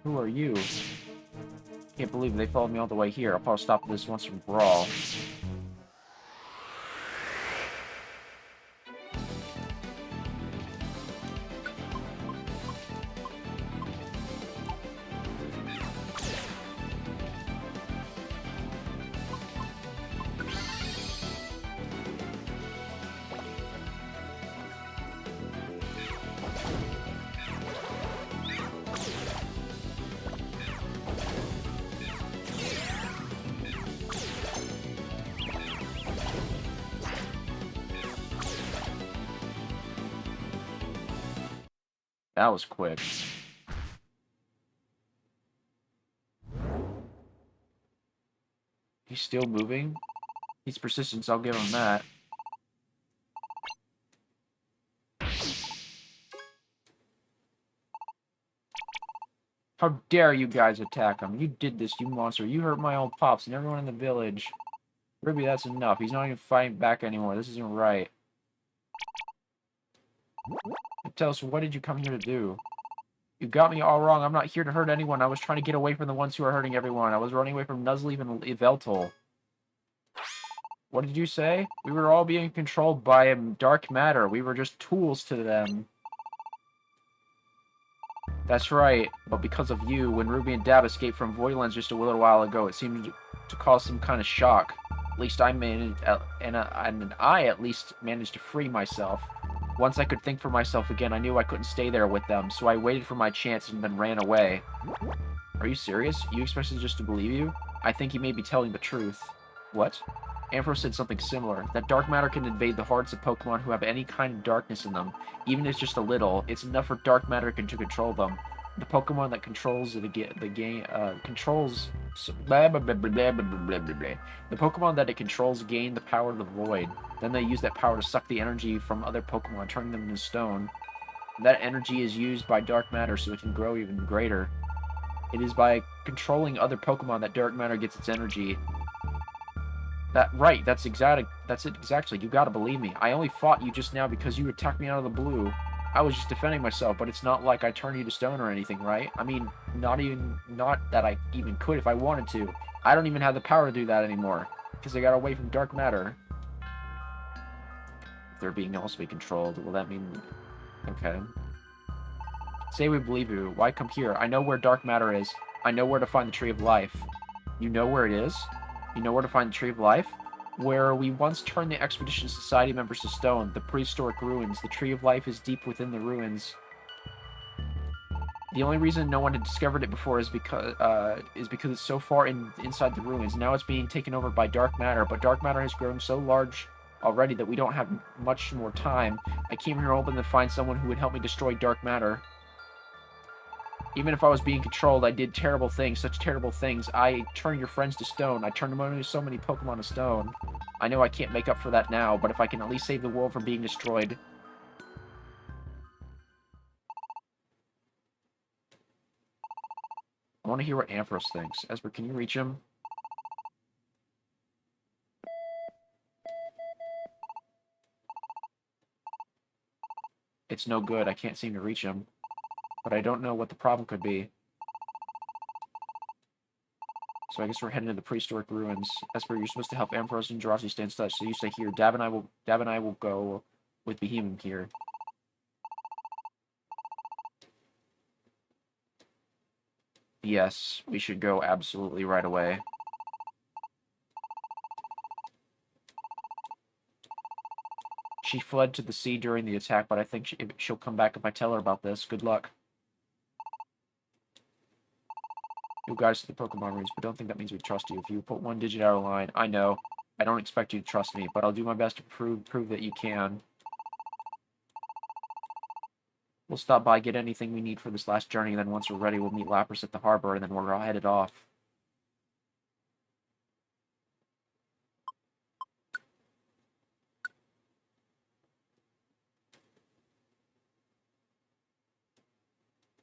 Who are you? Can't believe they followed me all the way here. I'll probably stop this once from Brawl. That was quick. He's still moving? He's persistent, so I'll give him that. How dare you guys attack him? You did this, you monster. You hurt my old pops and everyone in the village. Ruby, that's enough. He's not even fighting back anymore. This isn't right. Tell us, what did you come here to do? You got me all wrong. I'm not here to hurt anyone. I was trying to get away from the ones who are hurting everyone. I was running away from Nuzleaf and Yveltal. What did you say? We were all being controlled by dark matter. We were just tools to them. That's right. But because of you, when Ruby and Dab escaped from Voidlands just a little while ago, it seemed to cause some kind of shock. At least I managed, and I at least managed to free myself. Once I could think for myself again, I knew I couldn't stay there with them, so I waited for my chance and then ran away. Are you serious? You expect us just to believe you? I think you may be telling the truth. What? Ampharos said something similar, that dark matter can invade the hearts of Pokemon who have any kind of darkness in them. Even if it's just a little, it's enough for dark matter to control them. the Pokemon that controls the game controls blah, blah, blah, blah, blah, blah, blah, blah, blah. The Pokemon that it controls gain the power of the Void. Then they use that power to suck the energy from other Pokemon, turning them into stone. That energy is used by dark matter so it can grow even greater. It is by controlling other Pokemon that dark matter gets its energy. That's it exactly. You gotta believe me. I only fought you just now because you attacked me out of the blue. I was just defending myself, but it's not like I turned you to stone or anything, right? I mean, not that I even could if I wanted to. I don't even have the power to do that anymore, because I got away from dark matter. If they're being also be controlled, will that mean... Okay. Say we believe you. Why come here? I know where dark matter is. I know where to find the Tree of Life. You know where it is? You know where to find the Tree of Life? Where we once turned the Expedition Society members to stone, the prehistoric ruins. The Tree of Life is deep within the ruins. The only reason no one had discovered it before is because it's so far inside the ruins. Now it's being taken over by dark matter, but dark matter has grown so large already that we don't have much more time. I came here hoping to find someone who would help me destroy dark matter. Even if I was being controlled, I did terrible things, such terrible things. I turned your friends to stone. I turned so many Pokemon to stone. I know I can't make up for that now, but if I can at least save the world from being destroyed... I want to hear what Ampharos thinks. Esper, can you reach him? It's no good. I can't seem to reach him. But I don't know what the problem could be. So I guess we're heading to the prehistoric ruins. Esper, you're supposed to help Ampharos and Jirachi stay in touch, so you stay here. Dab and I will go with Behemoth here. Yes, we should go absolutely right away. She fled to the sea during the attack, but I think she'll come back if I tell her about this. Good luck. You'll guide us to the Pokemon rooms, but don't think that means we trust you. If you put one digit out of line, I know. I don't expect you to trust me, but I'll do my best to prove that you can. We'll stop by, get anything we need for this last journey, and then once we're ready, we'll meet Lapras at the harbor, and then we're all headed off.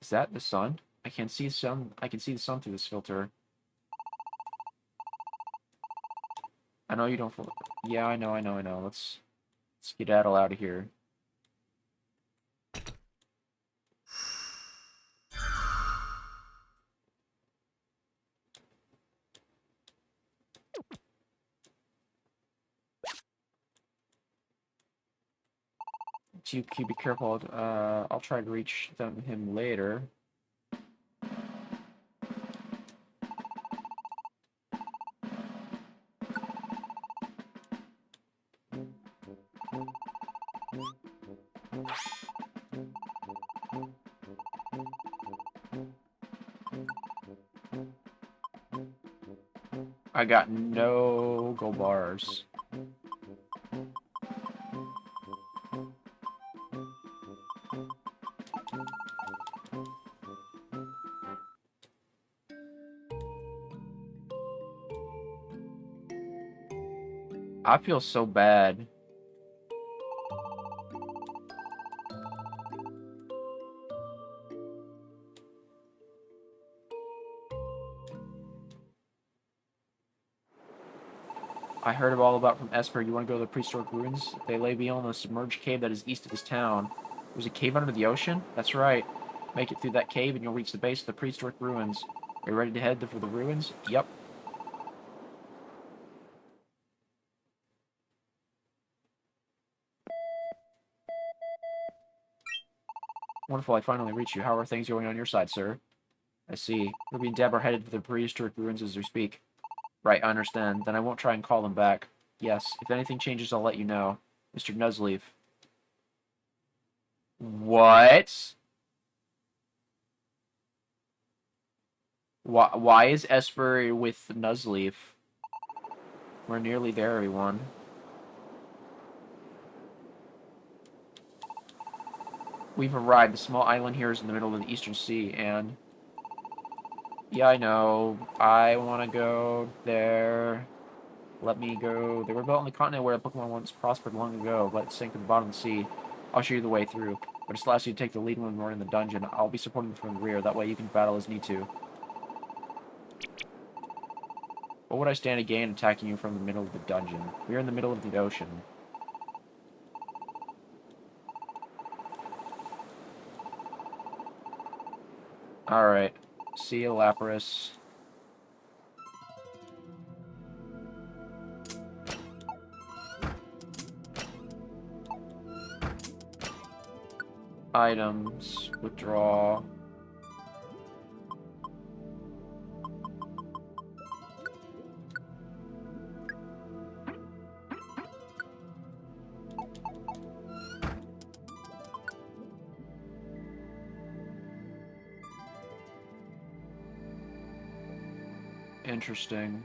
Is that the sun? I can see sun. I can see the sun through this filter. I know you don't feel... Yeah, I know. Let's skedaddle out of here. You be careful. I'll try to reach him later. I got no gold bars. I feel so bad. I heard all about from Esper. You want to go to the prehistoric ruins? They lay beyond the submerged cave that is east of this town. There's a cave under the ocean? That's right. Make it through that cave and you'll reach the base of the prehistoric ruins. Are you ready to head for the ruins? Yep. Wonderful, I finally reached you. How are things going on your side, sir? I see. Ruby and Deb are headed to the prehistoric ruins as we speak. Right, I understand. Then I won't try and call them back. Yes, if anything changes, I'll let you know. Mr. Nuzleaf. What? Why is Esper with Nuzleaf? We're nearly there, everyone. We've arrived. The small island here is in the middle of the Eastern Sea, and... Yeah, I know. I want to go there. Let me go. They were built on the continent where the Pokemon once prospered long ago. Let it sink to the bottom of the sea. I'll show you the way through. But it's allows you to take the lead when we're in the dungeon. I'll be supporting you from the rear. That way you can battle as need to. What would I stand to gain attacking you from the middle of the dungeon? We're in the middle of the ocean. Alright. See you, Lapras. Items. Withdraw. Interesting.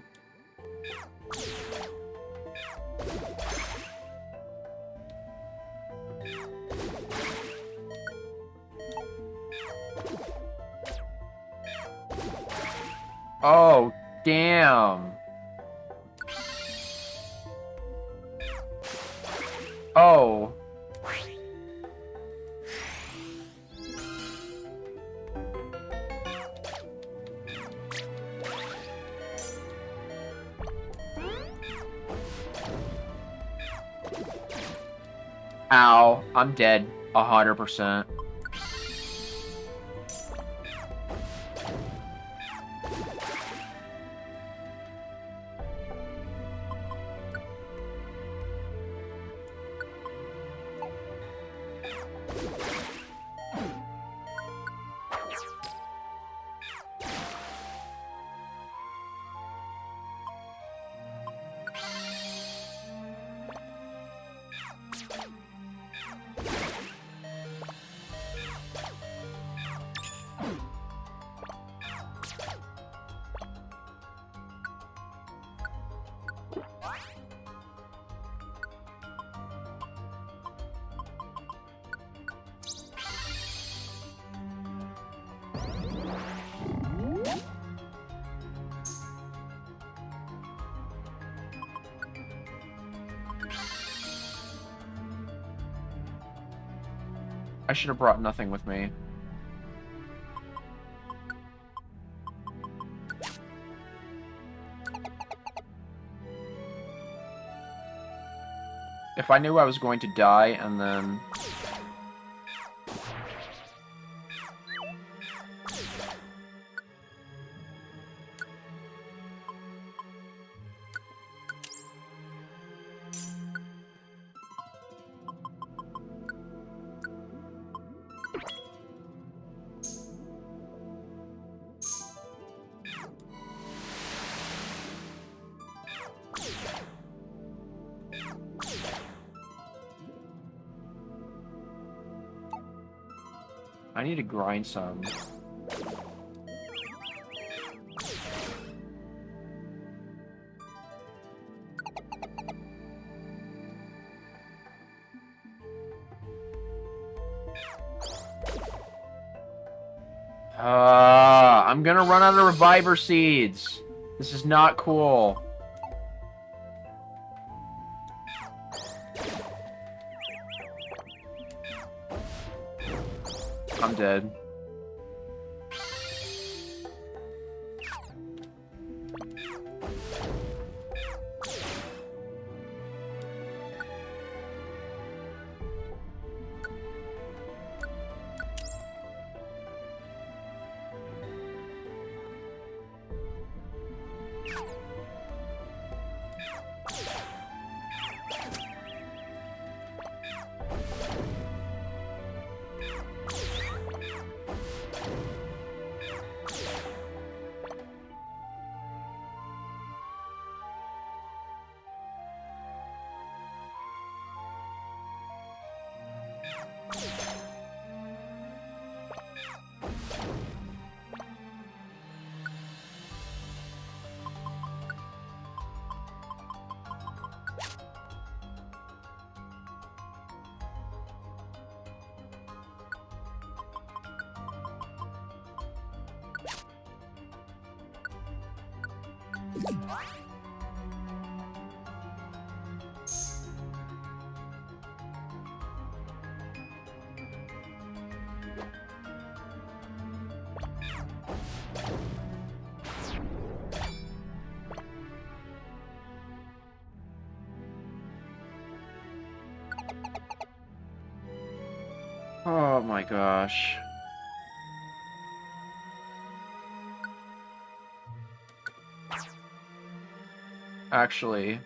Oh, damn. Oh. Ow. I'm dead. 100%. I should have brought nothing with me. If I knew I was going to die and then... I need to grind some. I'm gonna run out of Reviver Seeds. This is not cool. I'm dead. Oh my gosh. Actually...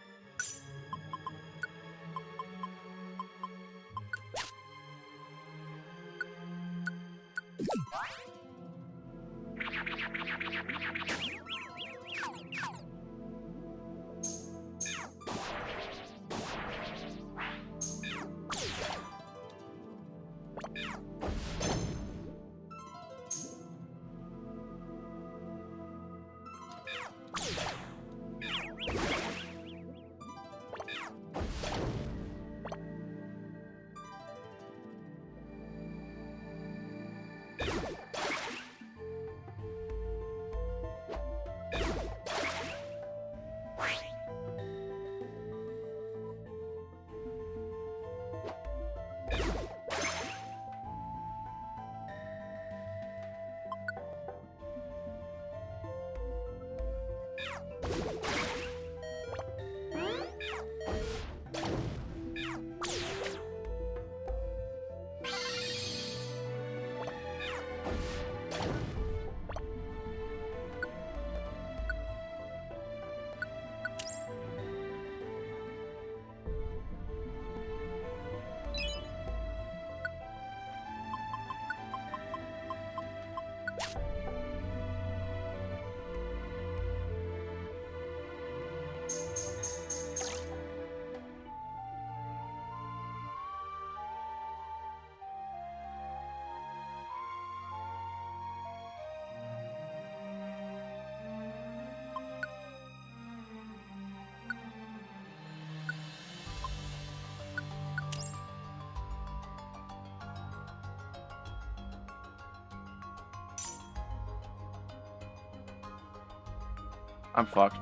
I'm fucked.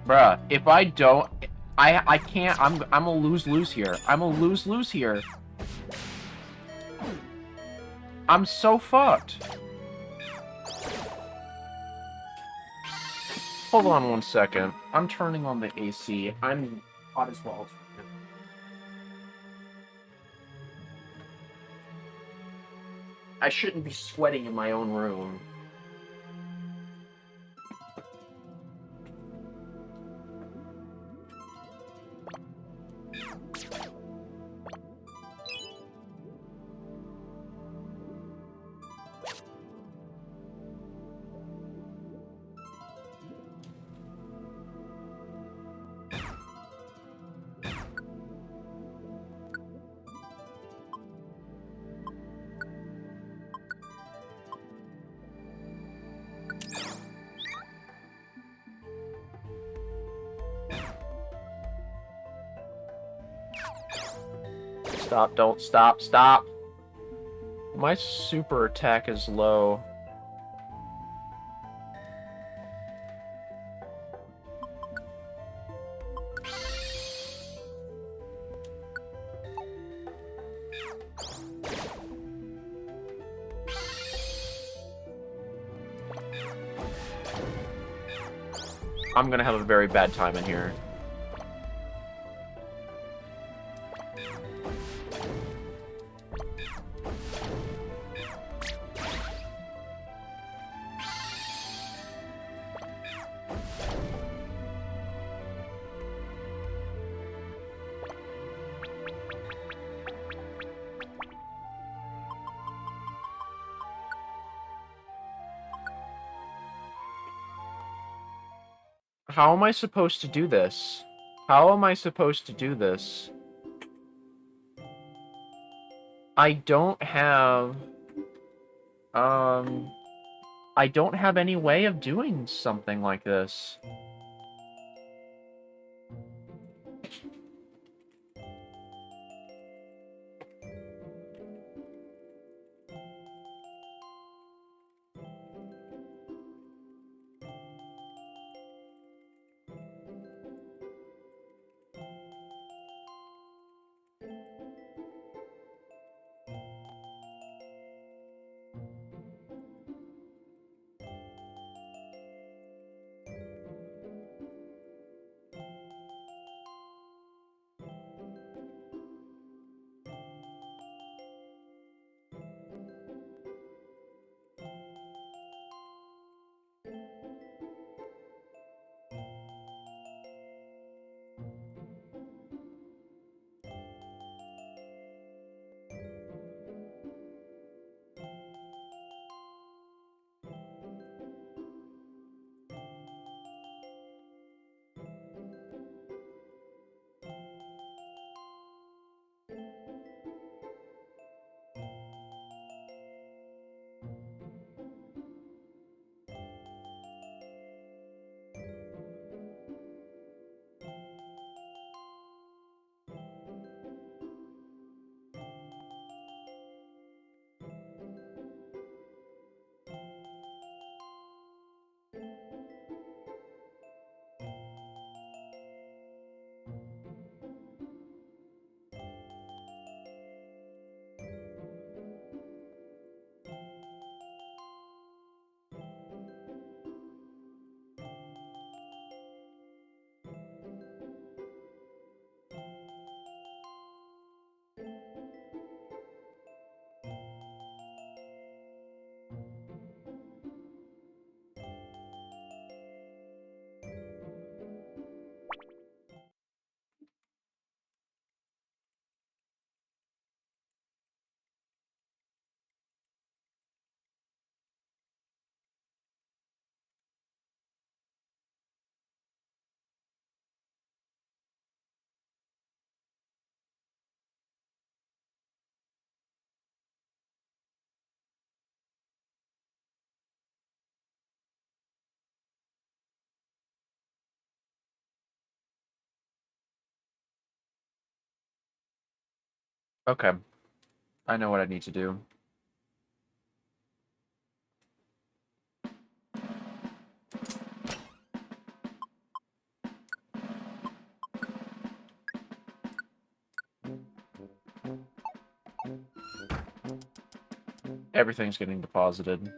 Bruh, if I don't... I can't... I'm a lose-lose here. I'm a lose-lose here. I'm so fucked. Hold on 1 second. I'm turning on the AC. I'm hot as well. I shouldn't be sweating in my own room. Stop, don't stop, stop! My super attack is low. I'm gonna have a very bad time in here. How am I supposed to do this? How am I supposed to do this? I don't have... I don't have any way of doing something like this. Okay. I know what I need to do. Everything's getting deposited.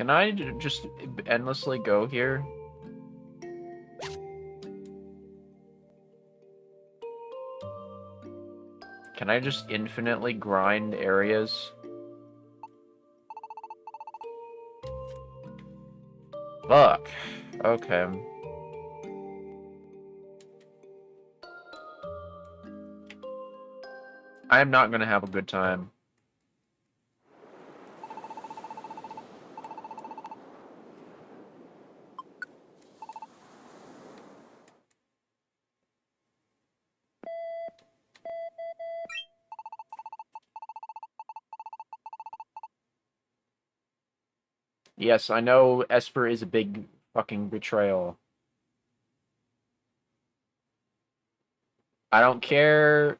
Can I just endlessly go here? Can I just infinitely grind areas? Fuck. Okay. I am not gonna have a good time. Yes, I know Esper is a big fucking betrayal. I don't care.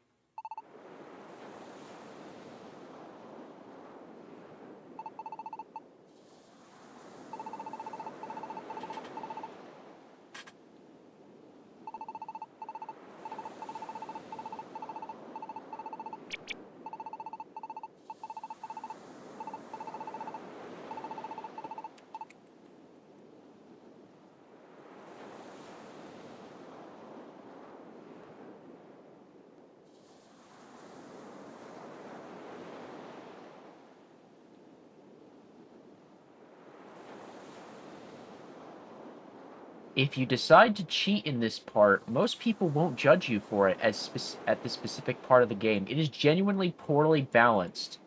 If you decide to cheat in this part, most people won't judge you for it at the specific part of the game. It is genuinely poorly balanced.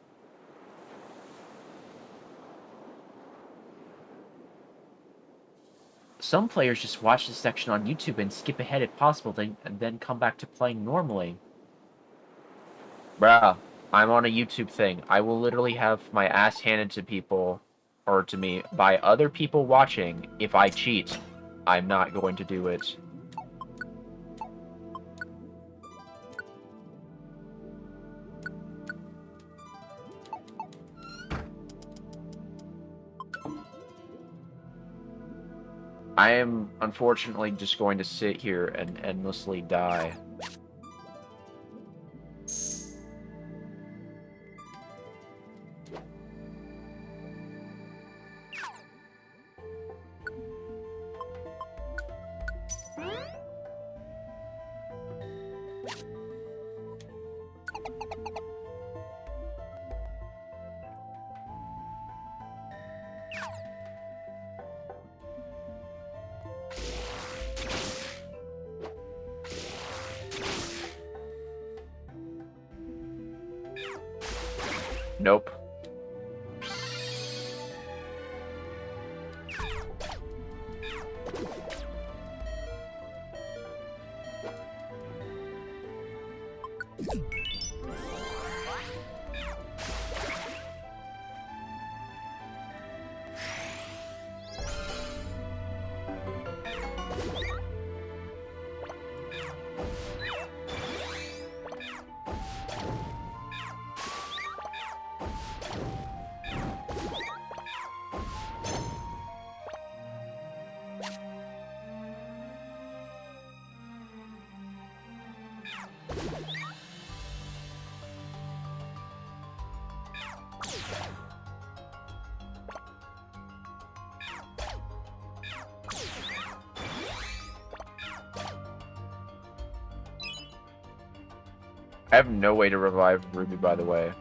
Some players just watch this section on YouTube and skip ahead if possible, and then come back to playing normally. Bruh, I'm on a YouTube thing. I will literally have my ass handed to people, or to me, by other people watching if I cheat. I'm not going to do it. I am, unfortunately, just going to sit here and endlessly die. Nope. I have no way to revive Ruby, by the way.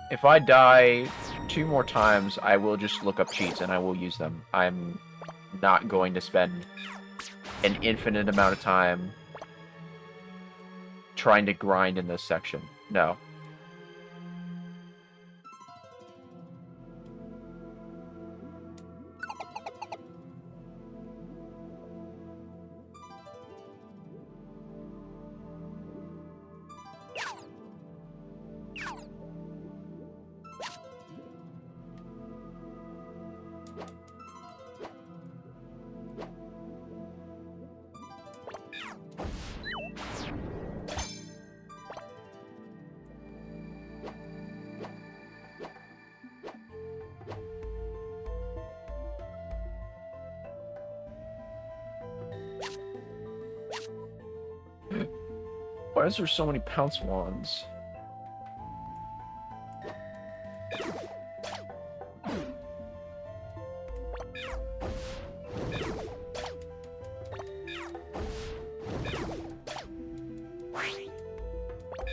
If I die 2 more times, I will just look up cheats and I will use them. I'm not going to spend an infinite amount of time trying to grind in this section. No. Why is there so many pounce wands?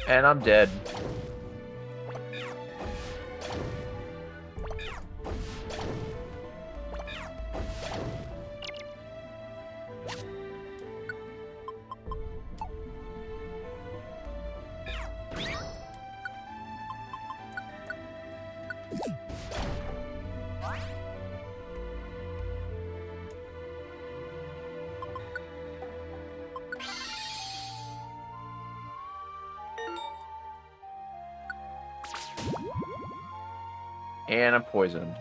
And I'm dead. And I'm poisoned.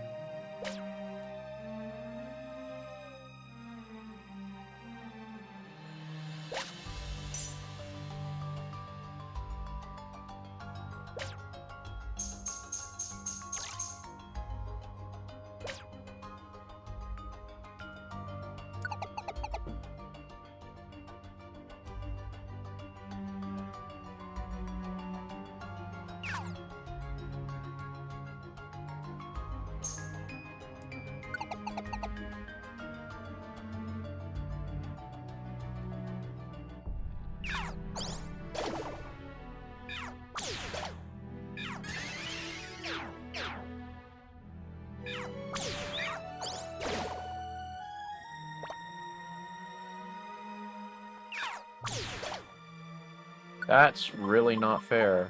That's really not fair.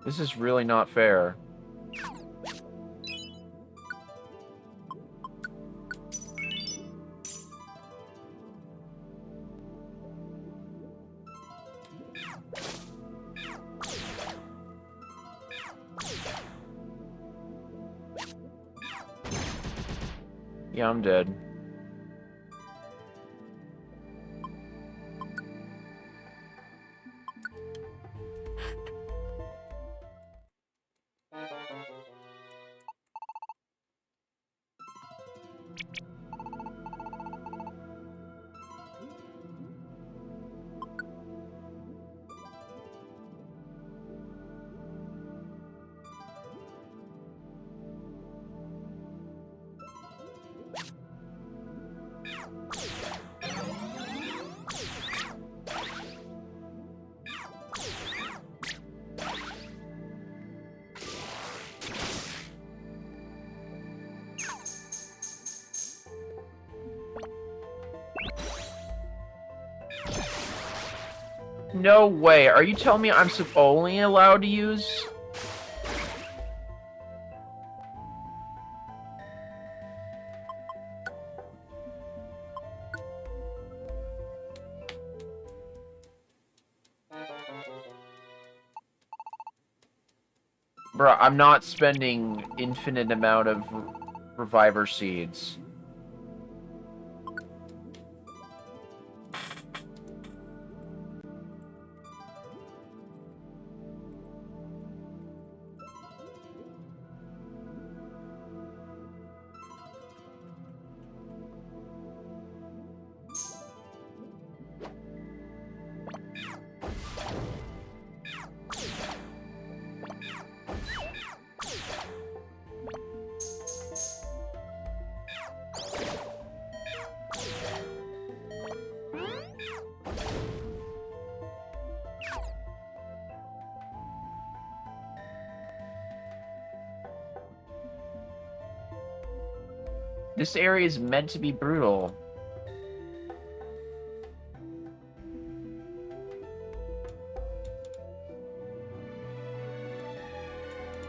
This is really not fair. Yeah, I'm dead. No way. Are you telling me I'm only allowed to use... Bruh, I'm not spending infinite amount of Reviver Seeds. This area is meant to be brutal.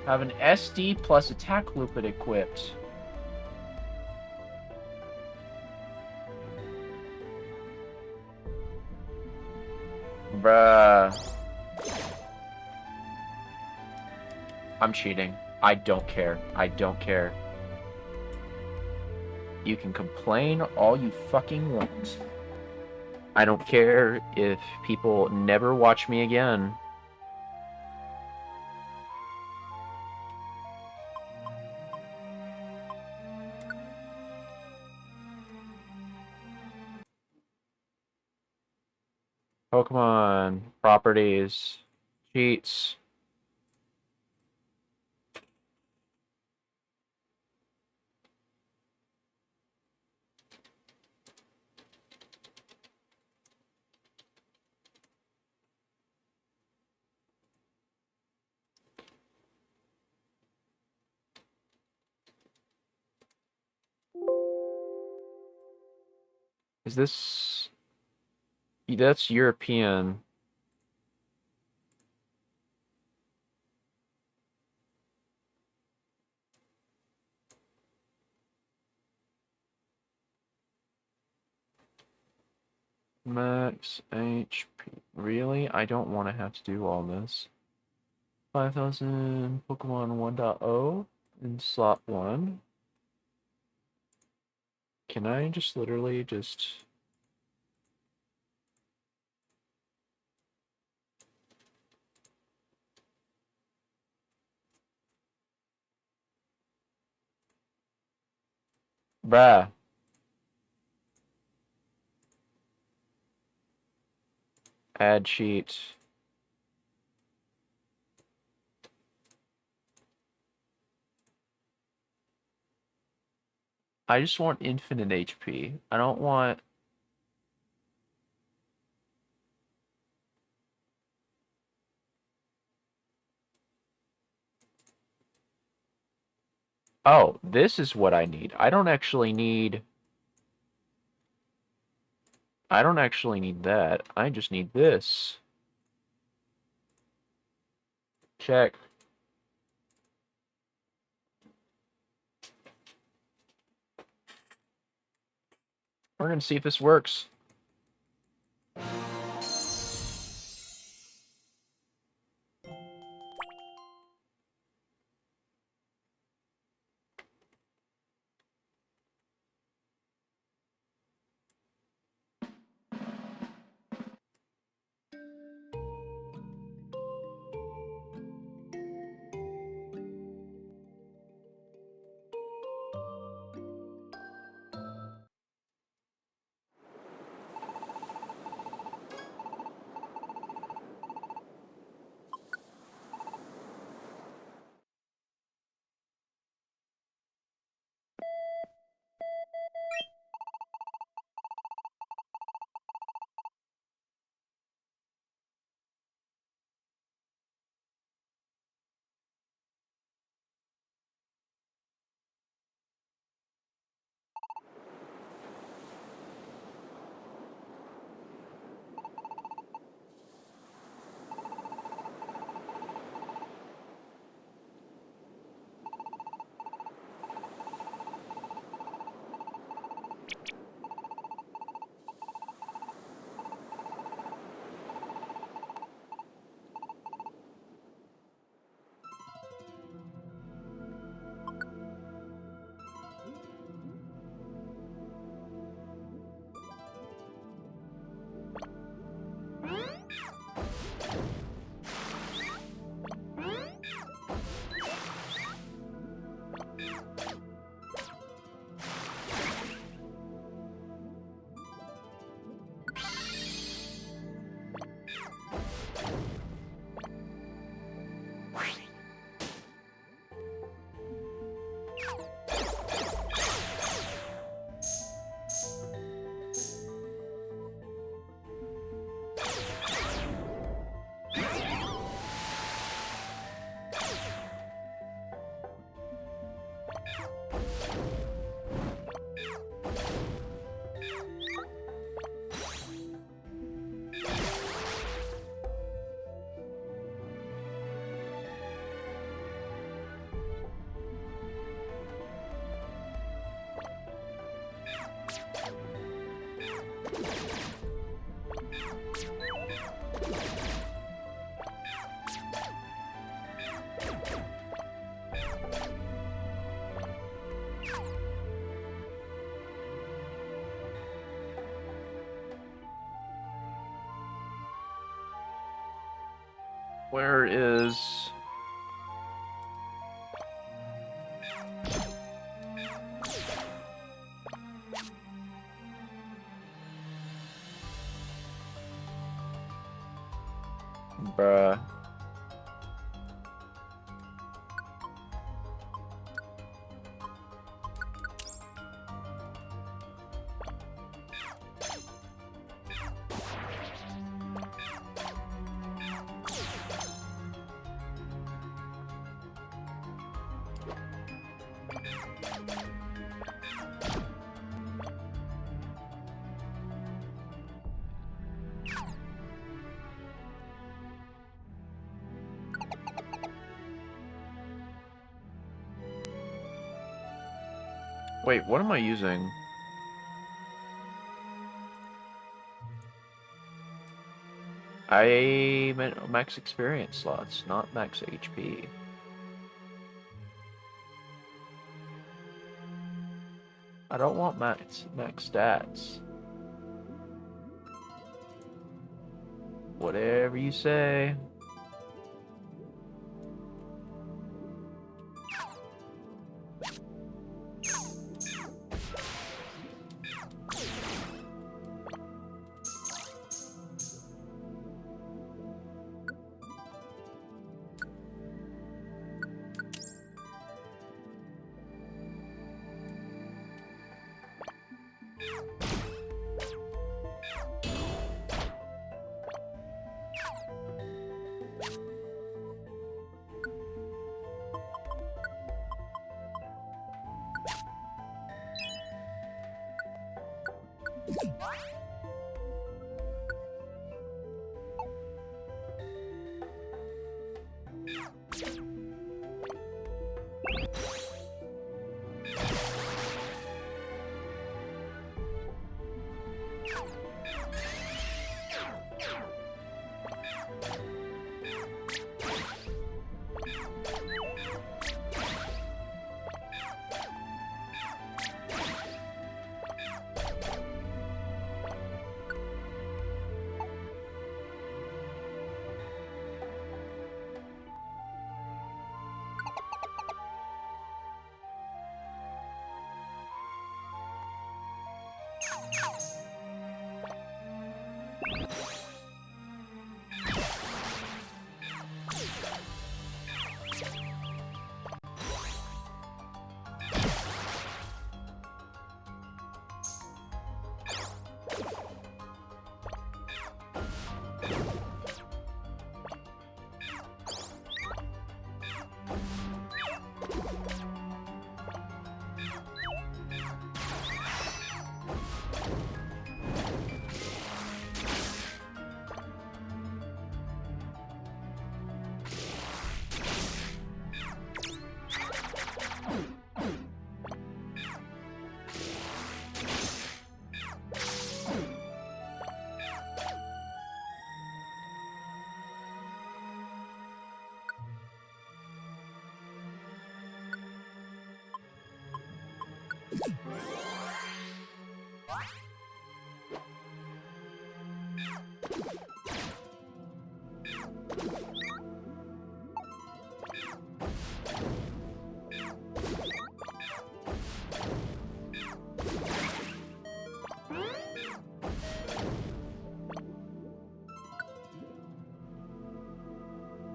Have an SD plus attack loop equipped. Bruh. I'm cheating. I don't care. I don't care. You can complain all you fucking want. I don't care if people never watch me again. Pokemon, properties, cheats. Is this... That's European. Max HP. Really? I don't want to have to do all this. 5,000 Pokemon 1.0 in slot 1. Can I just literally just... Bruh. Add cheat. I just want infinite HP. I don't want... Oh, this is what I need. I don't actually need that. I just need this. Check. We're gonna see if this works. Where is... Bruh. Wait, what am I using? I meant max experience slots, not max HP. I don't want max stats. Whatever you say.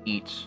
Eat.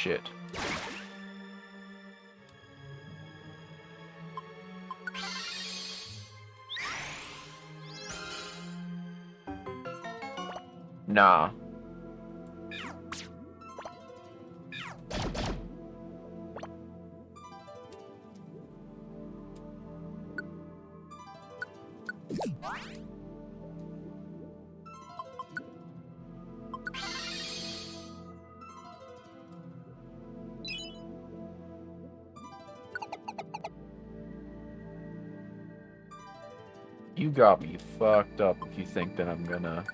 Shit. Nah. You got me fucked up if you think that I'm gonna...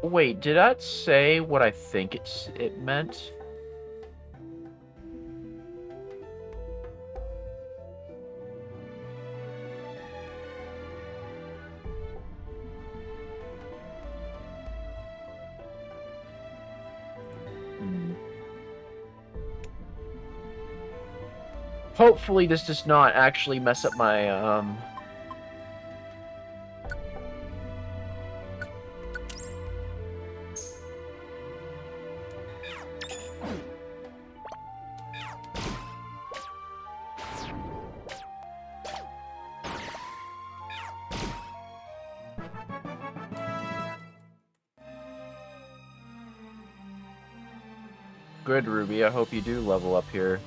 Wait, did that say what I think it meant? Hopefully this does not actually mess up my, Good, Ruby. I hope you do level up here.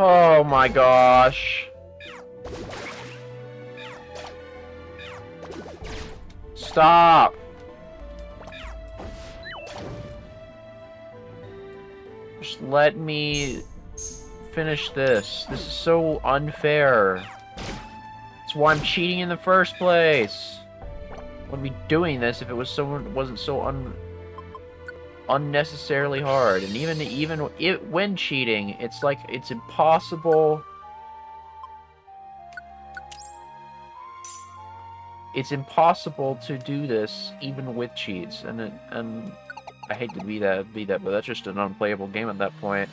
Oh my gosh. Stop. Just let me finish this. This is so unfair. That's why I'm cheating in the first place. I wouldn't be doing this if it wasn't so unnecessarily hard. And even when cheating, it's like it's impossible. It's impossible to do this even with cheats, and I hate to be that, but that's just an unplayable game at that point.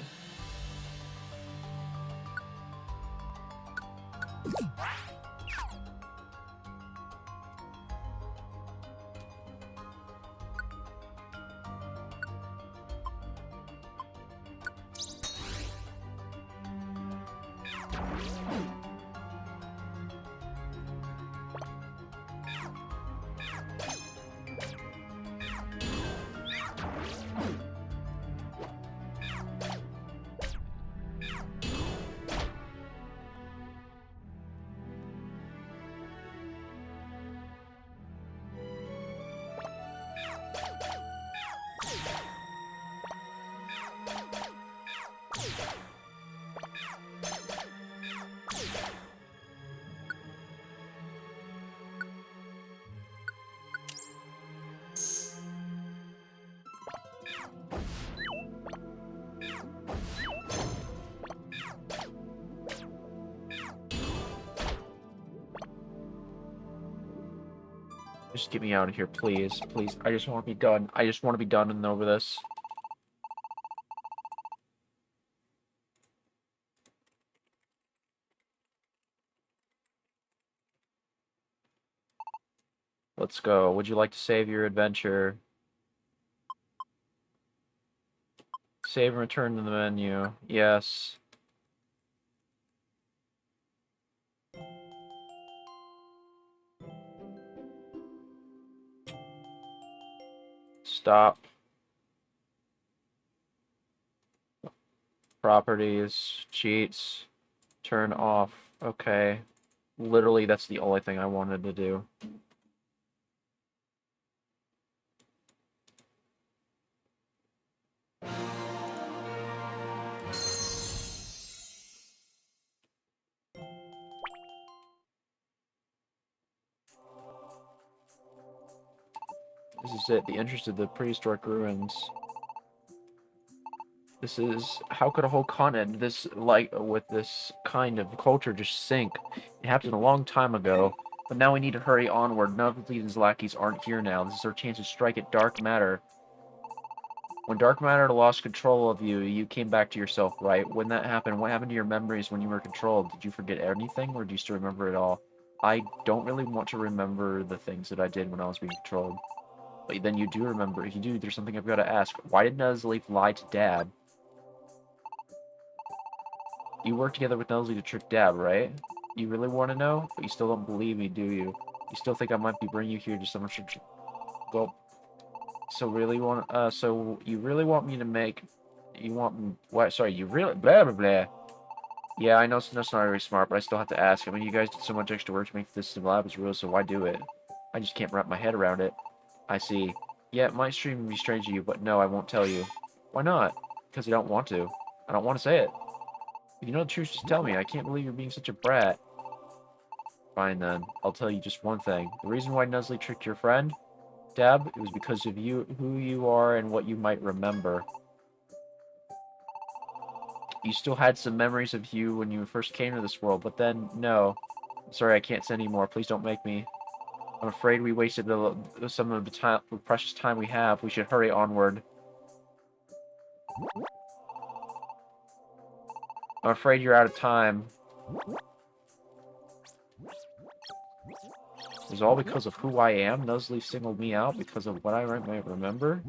Just get me out of here, please. Please. I just want to be done. I just want to be done and over this. Let's go. Would you like to save your adventure? Save and return to the menu. Yes. Stop. Properties. Cheats. Turn off. Okay. Literally, that's the only thing I wanted to do. This is it. The entrance to the prehistoric ruins. This is... How could a whole continent with this kind of culture just sink? It happened a long time ago. But now we need to hurry onward. None of these lackeys aren't here now. This is our chance to strike at dark matter. When dark matter lost control of you, you came back to yourself, right? When that happened, what happened to your memories when you were controlled? Did you forget anything, or do you still remember it all? I don't really want to remember the things that I did when I was being controlled. But then you do remember. If you do, there's something I've got to ask. Why did Nuzleaf lie to Dab? You worked together with Nuzleaf to trick Dab, right? You really want to know? But you still don't believe me, do you? You still think I might be bringing you here to someone should... Well... So you really want me to make... You want... What? Sorry, you really... Blah, blah, blah. Yeah, I know that's not very smart, but I still have to ask. I mean, you guys did so much extra work to make this lab as real, so why do it? I just can't wrap my head around it. I see. Yeah, it might seem be strange to you, but no, I won't tell you. Why not? Because I don't want to. I don't want to say it. If you know the truth, just tell me. I can't believe you're being such a brat. Fine, then. I'll tell you just one thing. The reason why Nuzleaf tricked your friend, Deb, it was because of you, who you are, and what you might remember. You still had some memories of you when you first came to this world, but then, no. I'm sorry, I can't say anymore. Please don't make me. I'm afraid we wasted some of the precious time we have. We should hurry onward. I'm afraid you're out of time. Is it all because of who I am? Nuzleaf singled me out because of what I might remember?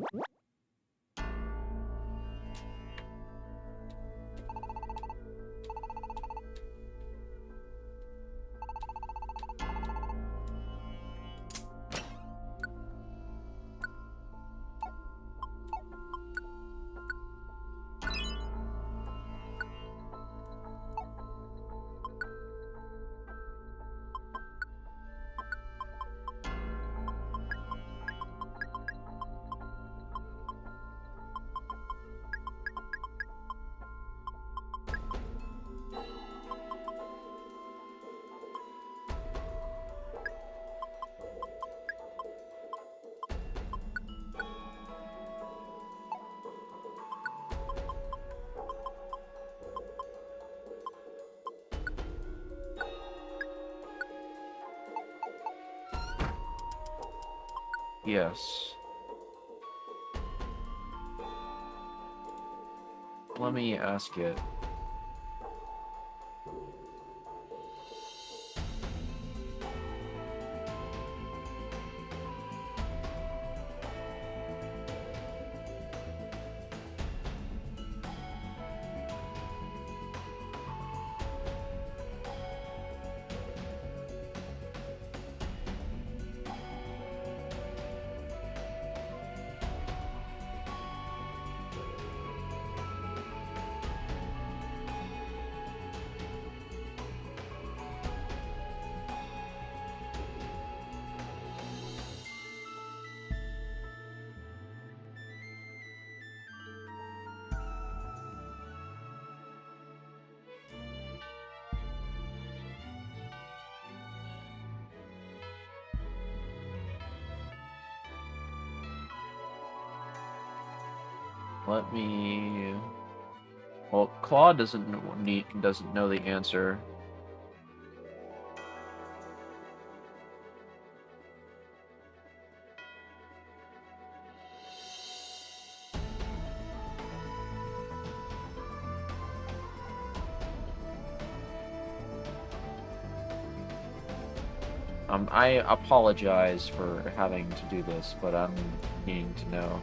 Yes. Let me ask it. Let me. Well, Claude doesn't know the answer. I apologize for having to do this, but I'm needing to know.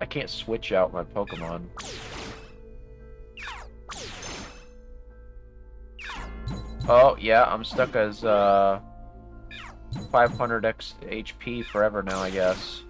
I can't switch out my Pokemon. Oh, yeah, I'm stuck as, 500 HP forever now, I guess.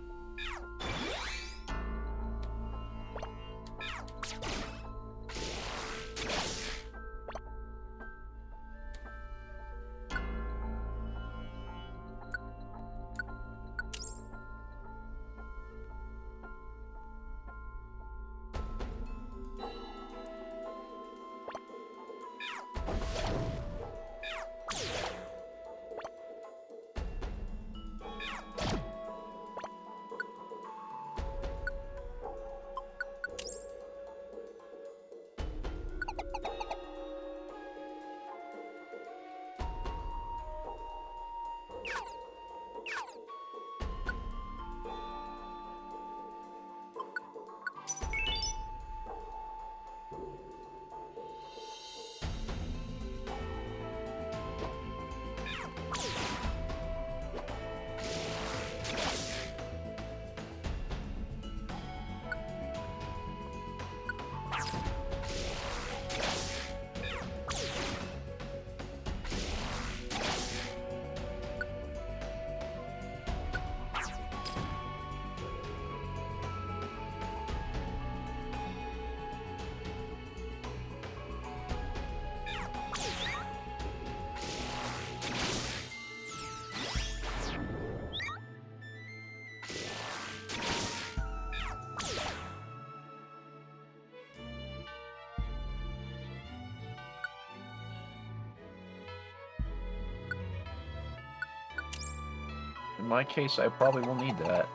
In my case, I probably will need that.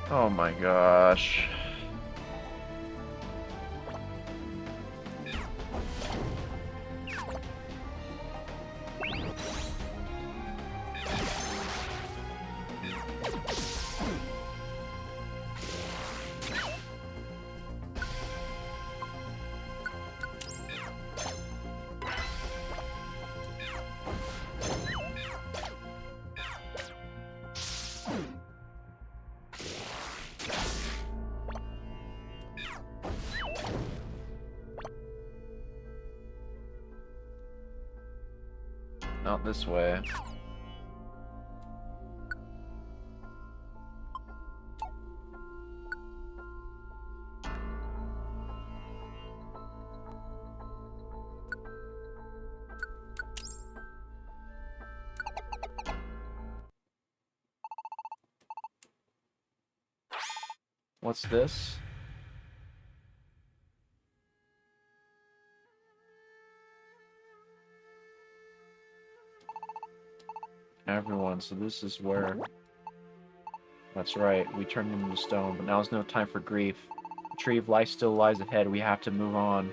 Oh my gosh. Not this way. What's this? Everyone, so this is where... That's right, we turned him into stone, but now is no time for grief. The tree of life still lies ahead, we have to move on.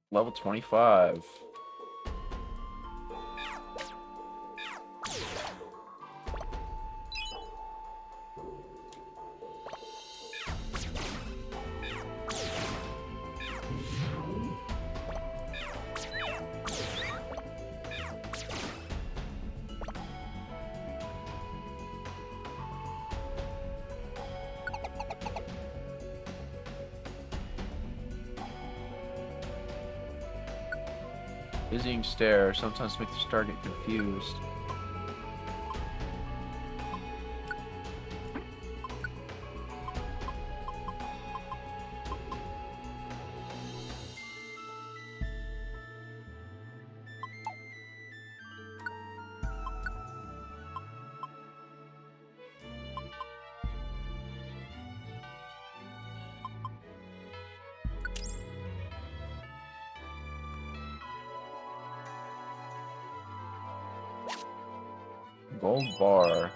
Level 25. Dizzying stare sometimes makes the star get confused. Gold bar.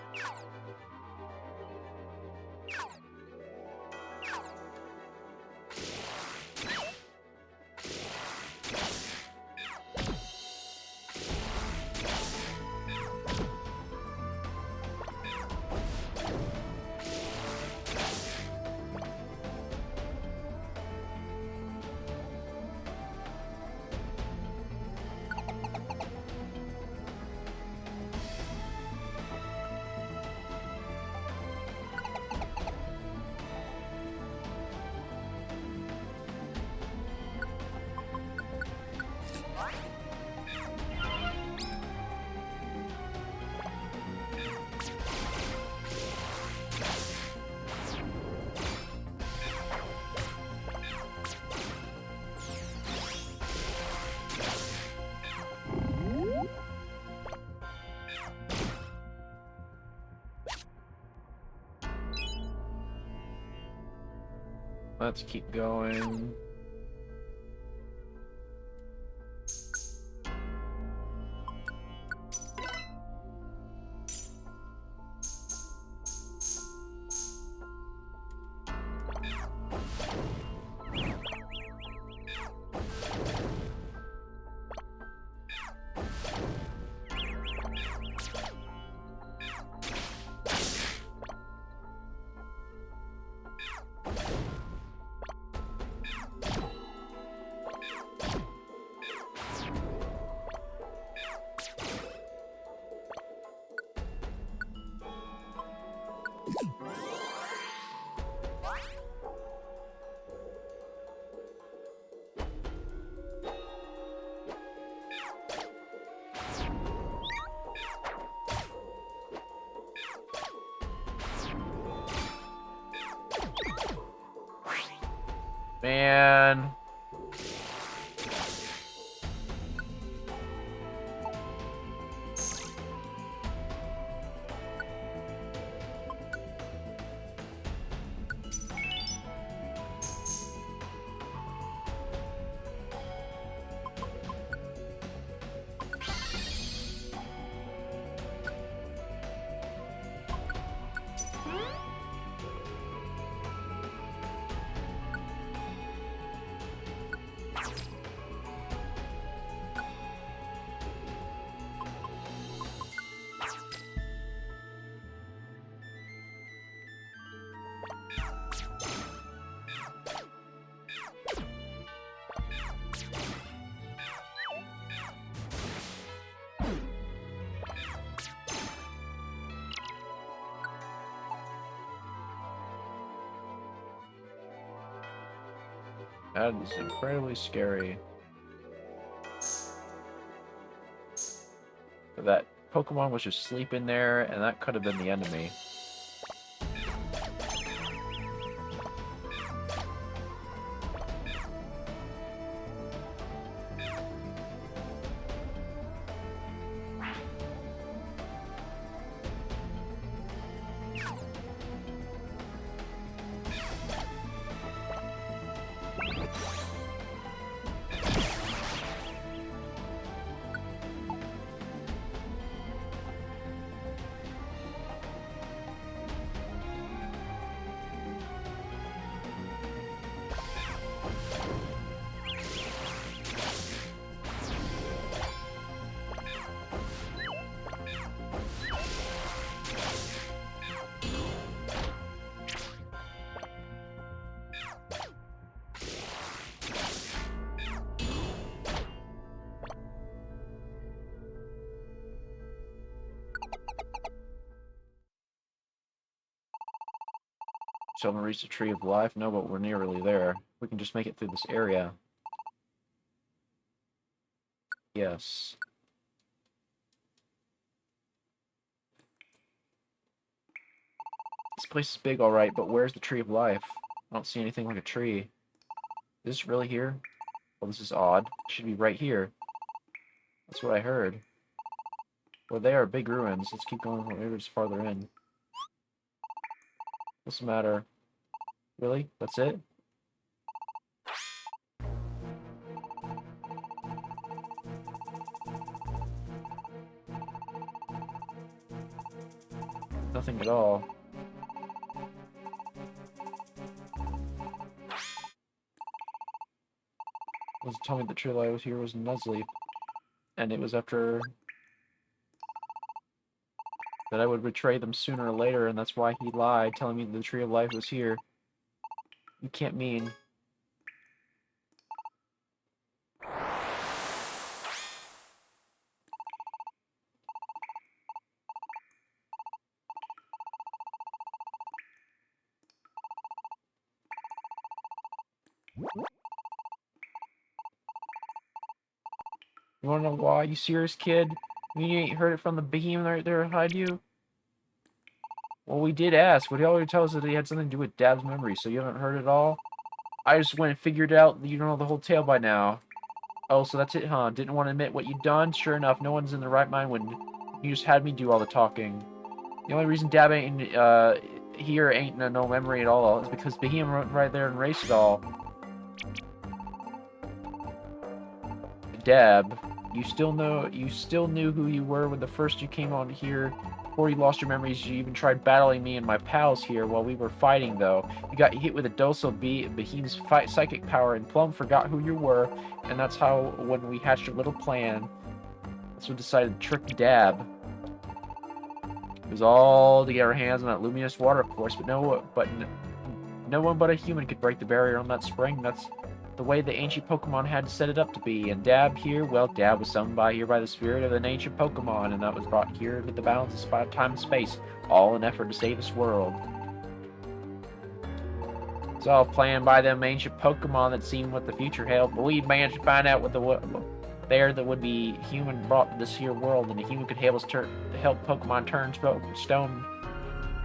Let's keep going. Man. That is incredibly scary. That Pokemon was just sleeping there, and that could have been the enemy. So I'm gonna reach the Tree of Life? No, but we're nearly there. We can just make it through this area. Yes. This place is big, alright, but where's the Tree of Life? I don't see anything like a tree. Is this really here? Well, this is odd. It should be right here. That's what I heard. Well, they are big ruins. Let's keep going. Maybe it's farther in. What's the matter? Really? That's it? Nothing at all. Was telling me the tree I was here was Nuzleaf. And it was after that I would betray them sooner or later, and that's why he lied, telling me the Tree of Life was here. You can't mean... You wanna know why, you serious, kid? You ain't heard it from the behemoth right there behind you? Well, we did ask, but he already tells us that he had something to do with Dab's memory, so you haven't heard it all? I just went and figured out you don't know the whole tale by now. Oh, so that's it, huh? Didn't want to admit what you'd done? Sure enough, no one's in the right mind when you just had me do all the talking. The only reason Dab ain't, here ain't no memory at all is because Behemoth went right there and erased it all. Dab, you still knew who you were when the first you came on here. Before you lost your memories, you even tried battling me and my pals here while we were fighting, though. You got hit with a dose of Behemoth's psychic power, and Plum forgot who you were, and that's how, when we hatched a little plan, that's what decided to trick Dab. It was all to get our hands on that luminous water, of course, but no one but a human could break the barrier on that spring. That's the way the ancient Pokemon had set it up to be. And Dab here, well, Dab was summoned here by the spirit of an ancient Pokemon, and that was brought here with the balance of time and space, all in effort to save this world. It's all planned by them ancient Pokemon that seemed what the future held, but we managed to find out what that would be human brought to this here world, and the human could help us help Pokemon turn stone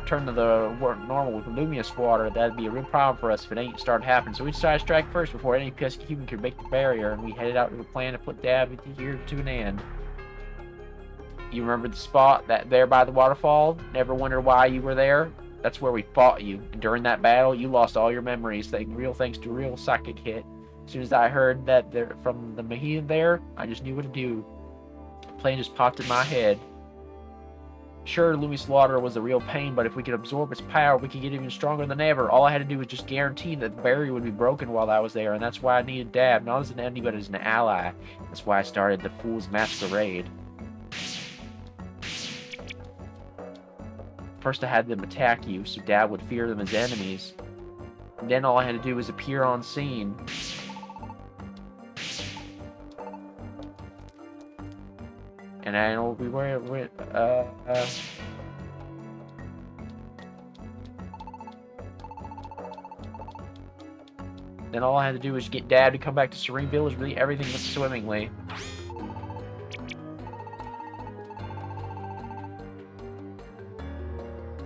return to the normal luminous water, that'd be a real problem for us if it ain't started happening. So we decided to strike first before any pesky human could break the barrier, and we headed out with a plan to put Dab here to an end. You remember the spot that there by the waterfall? Never wondered why you were there? That's where we fought you, and during that battle, you lost all your memories, thanks to a real psychic hit. As soon as I heard that from the Mohican there, I just knew what to do. The plan just popped in my head. Sure, Lumi's water was a real pain, but if we could absorb its power, we could get even stronger than ever. All I had to do was just guarantee that the barrier would be broken while I was there, and that's why I needed Dab, not as an enemy, but as an ally. That's why I started the Fool's Masquerade. First I had them attack you, so Dab would fear them as enemies. And then all I had to do was appear on scene. And I know we were then all I had to do was get Dad to come back to Serene Village. Really, everything went swimmingly.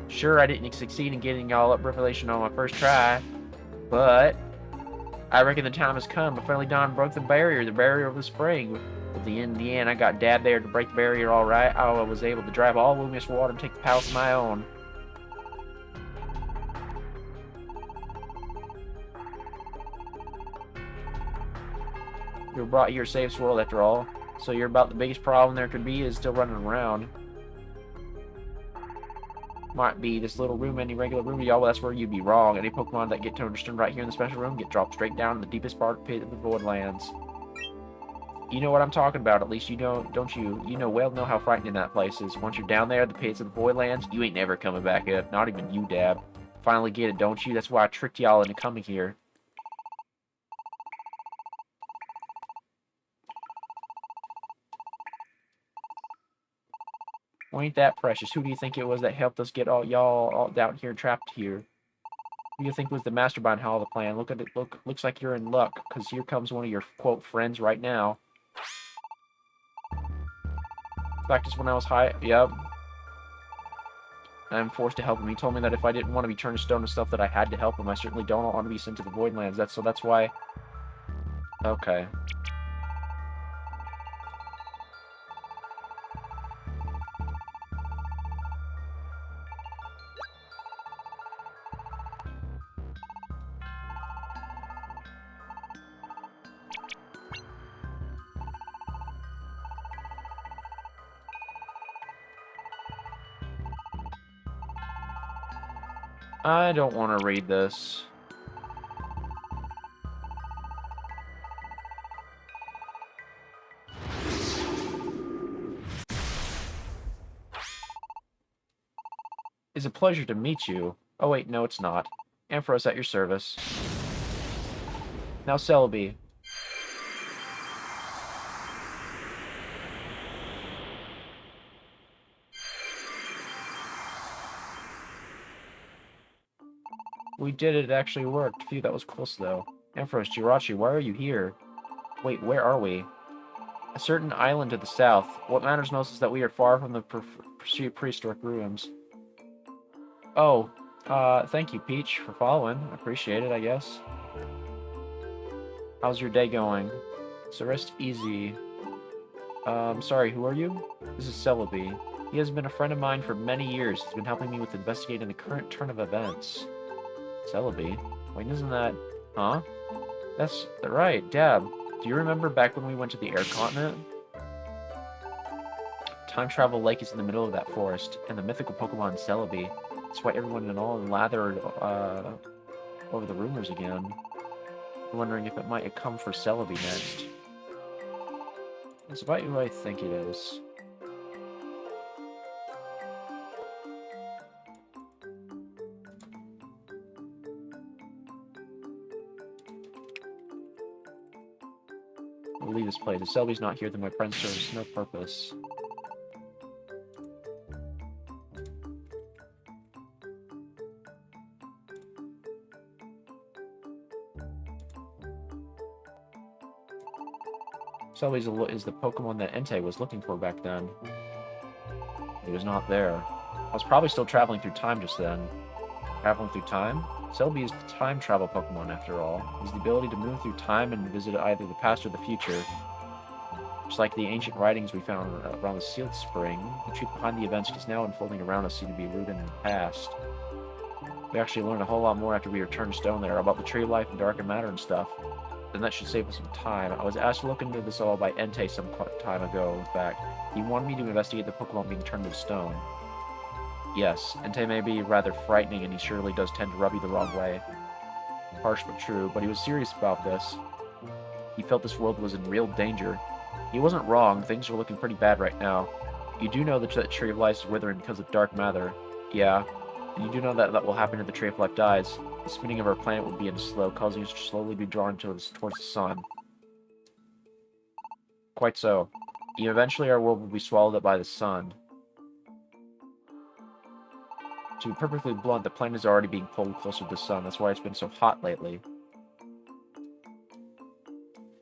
Sure, I didn't succeed in getting all up Revelation on my first try, but I reckon the time has come. I finally done broke the barrier of the spring. But in the end, I got Dad there to break the barrier all right. I was able to drive all luminous water and take the power of my own. You were brought here to save this world after all. So you're about the biggest problem there could be is still running around. Might be this little room, any regular room, y'all, well, that's where you'd be wrong. Any Pokemon that get understood right here in the special room get dropped straight down in the deepest part of the pit of the Voidlands. You know what I'm talking about, at least you know, don't you? You know how frightening that place is. Once you're down there, the pits of the Voidlands, you ain't never coming back up. Not even you, Dab. Finally get it, don't you? That's why I tricked y'all into coming here. Well, ain't that precious? Who do you think it was that helped us get y'all all down here trapped here? Who do you think was the master behind all the plan? Look at it. Looks like you're in luck, because here comes one of your quote friends right now. Fact is, when I was high, yep, I'm forced to help him. He told me that if I didn't want to be turned to stone and stuff, that I had to help him. I certainly don't want to be sent to the Voidlands. That's why. Okay. I don't want to read this. It's a pleasure to meet you. Oh wait, no it's not. Ampharos at your service. Now Celebi. We did it, it actually worked. Phew, that was close though. Ampharos, Jirachi, why are you here? Wait, where are we? A certain island to the south. What matters most is that we are far from the prehistoric ruins. Oh, thank you, Peach, for following. I appreciate it, I guess. How's your day going? So rest easy. Sorry, who are you? This is Celebi. He has been a friend of mine for many years. He's been helping me with investigating the current turn of events. Celebi? Wait, isn't that... Huh? That's right, Dab. Do you remember back when we went to the Air Continent? Time Travel Lake is in the middle of that forest, and the mythical Pokemon Celebi. That's why everyone in all lathered over the rumors again. I'm wondering if it might have come for Celebi next. It's about who I think it is. We'll leave this place. If Celebi's not here, then my friend serves no purpose. Celebi is the Pokemon that Entei was looking for back then. It was not there. I was probably still traveling through time just then. Traveling through time? Celebi is the time travel Pokemon after all. It has the ability to move through time and visit either the past or the future. Just like the ancient writings we found around the sealed spring, the truth behind the events just now unfolding around us seem to be rooted in the past. We actually learned a whole lot more after we returned to Stone there about the Tree of Life and Dark and Matter and stuff. Then that should save us some time. I was asked to look into this all by Entei some time ago, in fact. He wanted me to investigate the Pokemon being turned into stone. Yes, Entei may be rather frightening and he surely does tend to rub you the wrong way. Harsh but true, but he was serious about this. He felt this world was in real danger. He wasn't wrong, things are looking pretty bad right now. You do know that the Tree of Life is withering because of dark matter. Yeah. And you do know that will happen if the Tree of Life dies. The spinning of our planet will begin to slow, causing us to slowly be drawn towards the sun. Quite so. Eventually our world will be swallowed up by the sun. To be perfectly blunt, the planet is already being pulled closer to the sun. That's why it's been so hot lately.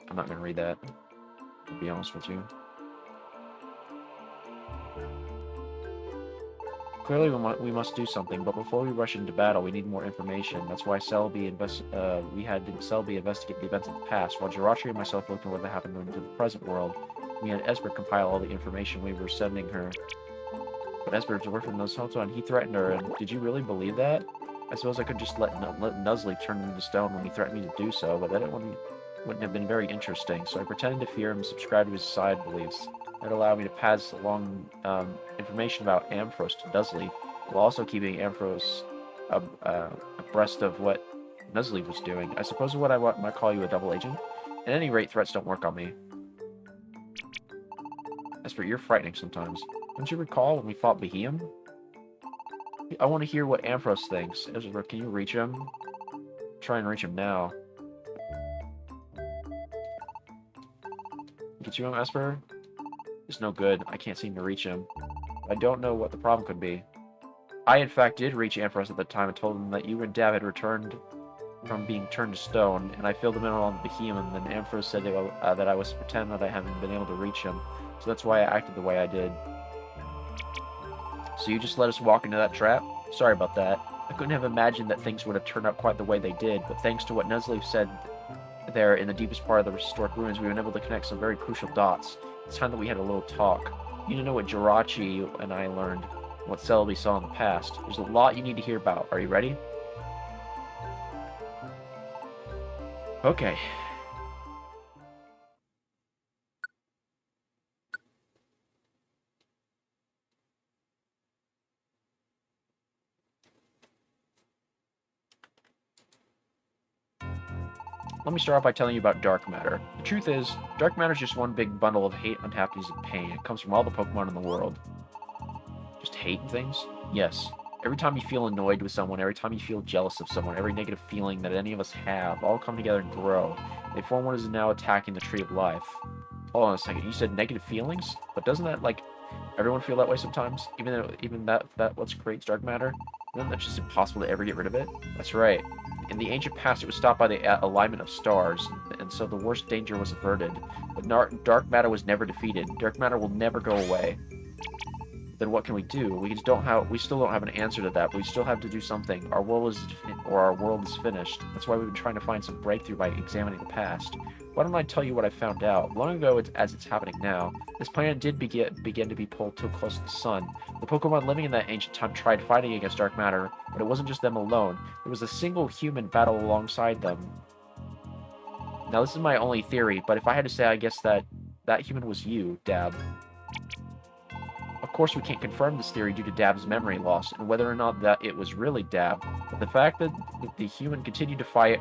I'm not going to read that, to be honest with you. Clearly, we must do something, but before we rush into battle, we need more information. That's why we had Celebi investigate the events of the past, while Jirachi and myself looked at what happened into the present world. We had Esper compile all the information we were sending her. But Esper observed from those homes on, he threatened her, and did you really believe that? I suppose I could just let Nuzleaf turn into stone when he threatened me to do so, but then it wouldn't have been very interesting, so I pretended to fear him and subscribed to his side beliefs. That allowed me to pass along information about Ampharos to Nuzleaf, while also keeping Ampharos abreast of what Nuzleaf was doing. I suppose what I might call you a double agent? At any rate, threats don't work on me. Esper, you're frightening sometimes. Don't you recall when we fought Behemoth? I want to hear what Ampharos thinks. Esper, can you reach him? Try and reach him now. Get you him, Esper? It's no good. I can't seem to reach him. I don't know what the problem could be. I, in fact, did reach Ampharos at the time and told him that you and Dab had returned from being turned to stone, and I filled him in on the Behemoth, and then Ampharos said that I was to pretend that I haven't been able to reach him. So that's why I acted the way I did. So you just let us walk into that trap? Sorry about that. I couldn't have imagined that things would have turned out quite the way they did, but thanks to what Nuzleaf said there in the deepest part of the restored ruins, we've been able to connect some very crucial dots. It's time that we had a little talk. You need to know what Jirachi and I learned, what Celebi saw in the past. There's a lot you need to hear about. Are you ready? Okay. Let me start off by telling you about dark matter. The truth is, dark matter is just one big bundle of hate, unhappiness, and pain. It comes from all the Pokemon in the world. Just hate things? Yes. Every time you feel annoyed with someone, every time you feel jealous of someone, every negative feeling that any of us have, all come together and grow. They form what is now attacking the Tree of Life. Hold on a second, you said negative feelings? But doesn't that, like, everyone feel that way sometimes? Even that what creates dark matter? Isn't that just impossible to ever get rid of it? That's right. In the ancient past, it was stopped by the alignment of stars, and so the worst danger was averted. But dark matter was never defeated. Dark matter will never go away. Then what can we do? We still don't have an answer to that, but we still have to do something. Our world is finished. That's why we've been trying to find some breakthrough by examining the past. Why don't I tell you what I found out? Long ago, as it's happening now, this planet did begin to be pulled too close to the sun. The Pokemon living in that ancient time tried fighting against dark matter, but it wasn't just them alone. There was a single human battle alongside them. Now, this is my only theory, but if I had to say, I guess that human was you, Dab. Of course, we can't confirm this theory due to Dab's memory loss, and whether or not that it was really Dab, but the fact that the human continued to fight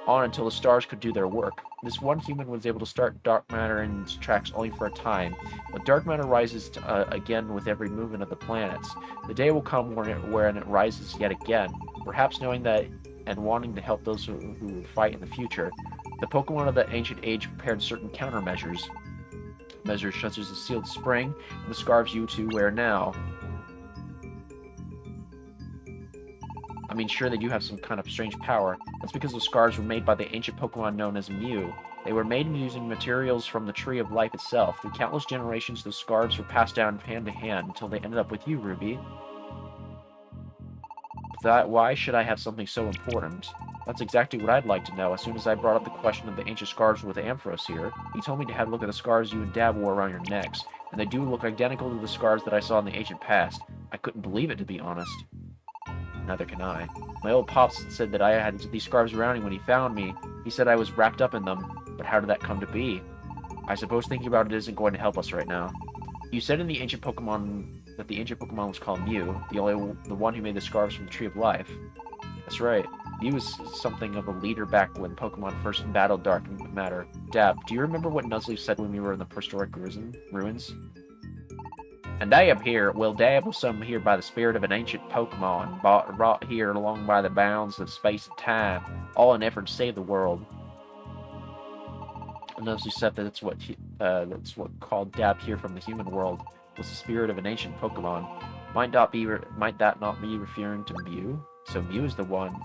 on until the stars could do their work. This one human was able to start dark matter in its tracks only for a time, but dark matter rises again with every movement of the planets. The day will come when it rises yet again, perhaps knowing that and wanting to help those who fight in the future. The Pokemon of the ancient age prepared certain countermeasures. Measures such as the sealed spring and the scarves you two wear now. I mean, sure, they do have some kind of strange power. That's because the scarves were made by the ancient Pokemon known as Mew. They were made using materials from the Tree of Life itself. Through countless generations, those scarves were passed down hand to hand until they ended up with you, Ruby. Why should I have something so important? That's exactly what I'd like to know. As soon as I brought up the question of the ancient scars with Amphros here, he told me to have a look at the scars you and Dab wore around your necks, and they do look identical to the scars that I saw in the ancient past. I couldn't believe it, to be honest. Neither can I. My old pops said that I had these scarves around me when he found me. He said I was wrapped up in them, but how did that come to be? I suppose thinking about it isn't going to help us right now. You said in the ancient Pokemon that the ancient Pokemon was called Mew, the one who made the scarves from the Tree of Life. That's right. Mew was something of a leader back when Pokemon first battled Dark Matter. Dab, do you remember what Nuzleaf said when we were in the prehistoric ruins? And I am here. Well, Dab was summoned here by the spirit of an ancient Pokemon, brought here along by the bounds of space and time, all in an effort to save the world. And Nuzleaf said that that's what called Dab here from the human world was the spirit of an ancient Pokemon. Might that not be referring to Mew? So Mew is the one.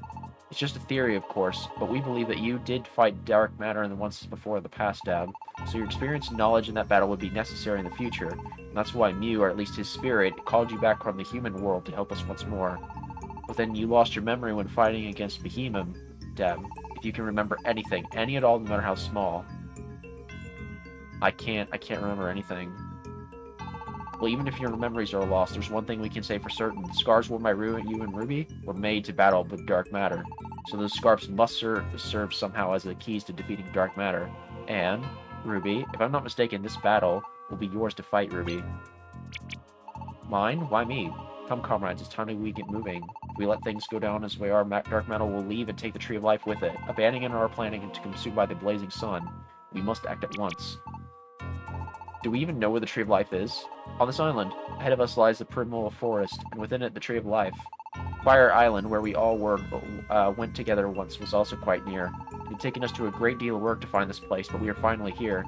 It's just a theory, of course, but we believe that you did fight Dark Matter in the once before in the past, Dab. So your experience and knowledge in that battle would be necessary in the future, and that's why Mew, or at least his spirit, called you back from the human world to help us once more. But then you lost your memory when fighting against Behemoth, Dab. If you can remember anything, any at all, no matter how small. I can't remember anything. Well, even if your memories are lost, there's one thing we can say for certain. The scars worn by you and Ruby were made to battle with Dark Matter. So those scarves must serve somehow as the keys to defeating Dark Matter. And, Ruby, if I'm not mistaken, this battle will be yours to fight, Ruby. Mine? Why me? Come, comrades, it's time we get moving. If we let things go down as they are, Dark Matter will leave and take the Tree of Life with it, abandoning our planning to consumed by the blazing sun. We must act at once. Do we even know where the Tree of Life is? On this island, ahead of us lies the Primal Forest, and within it the Tree of Life. Fire Island, where we all went together once, was also quite near. It had taken us to a great deal of work to find this place, but we are finally here.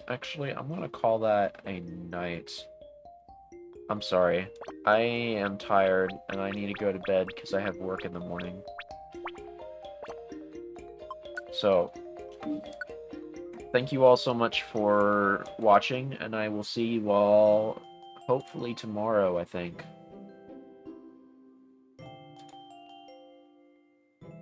Actually, I'm gonna call that a night. I'm sorry. I am tired, and I need to go to bed because I have work in the morning. So, thank you all so much for watching, and I will see you all hopefully tomorrow, I think.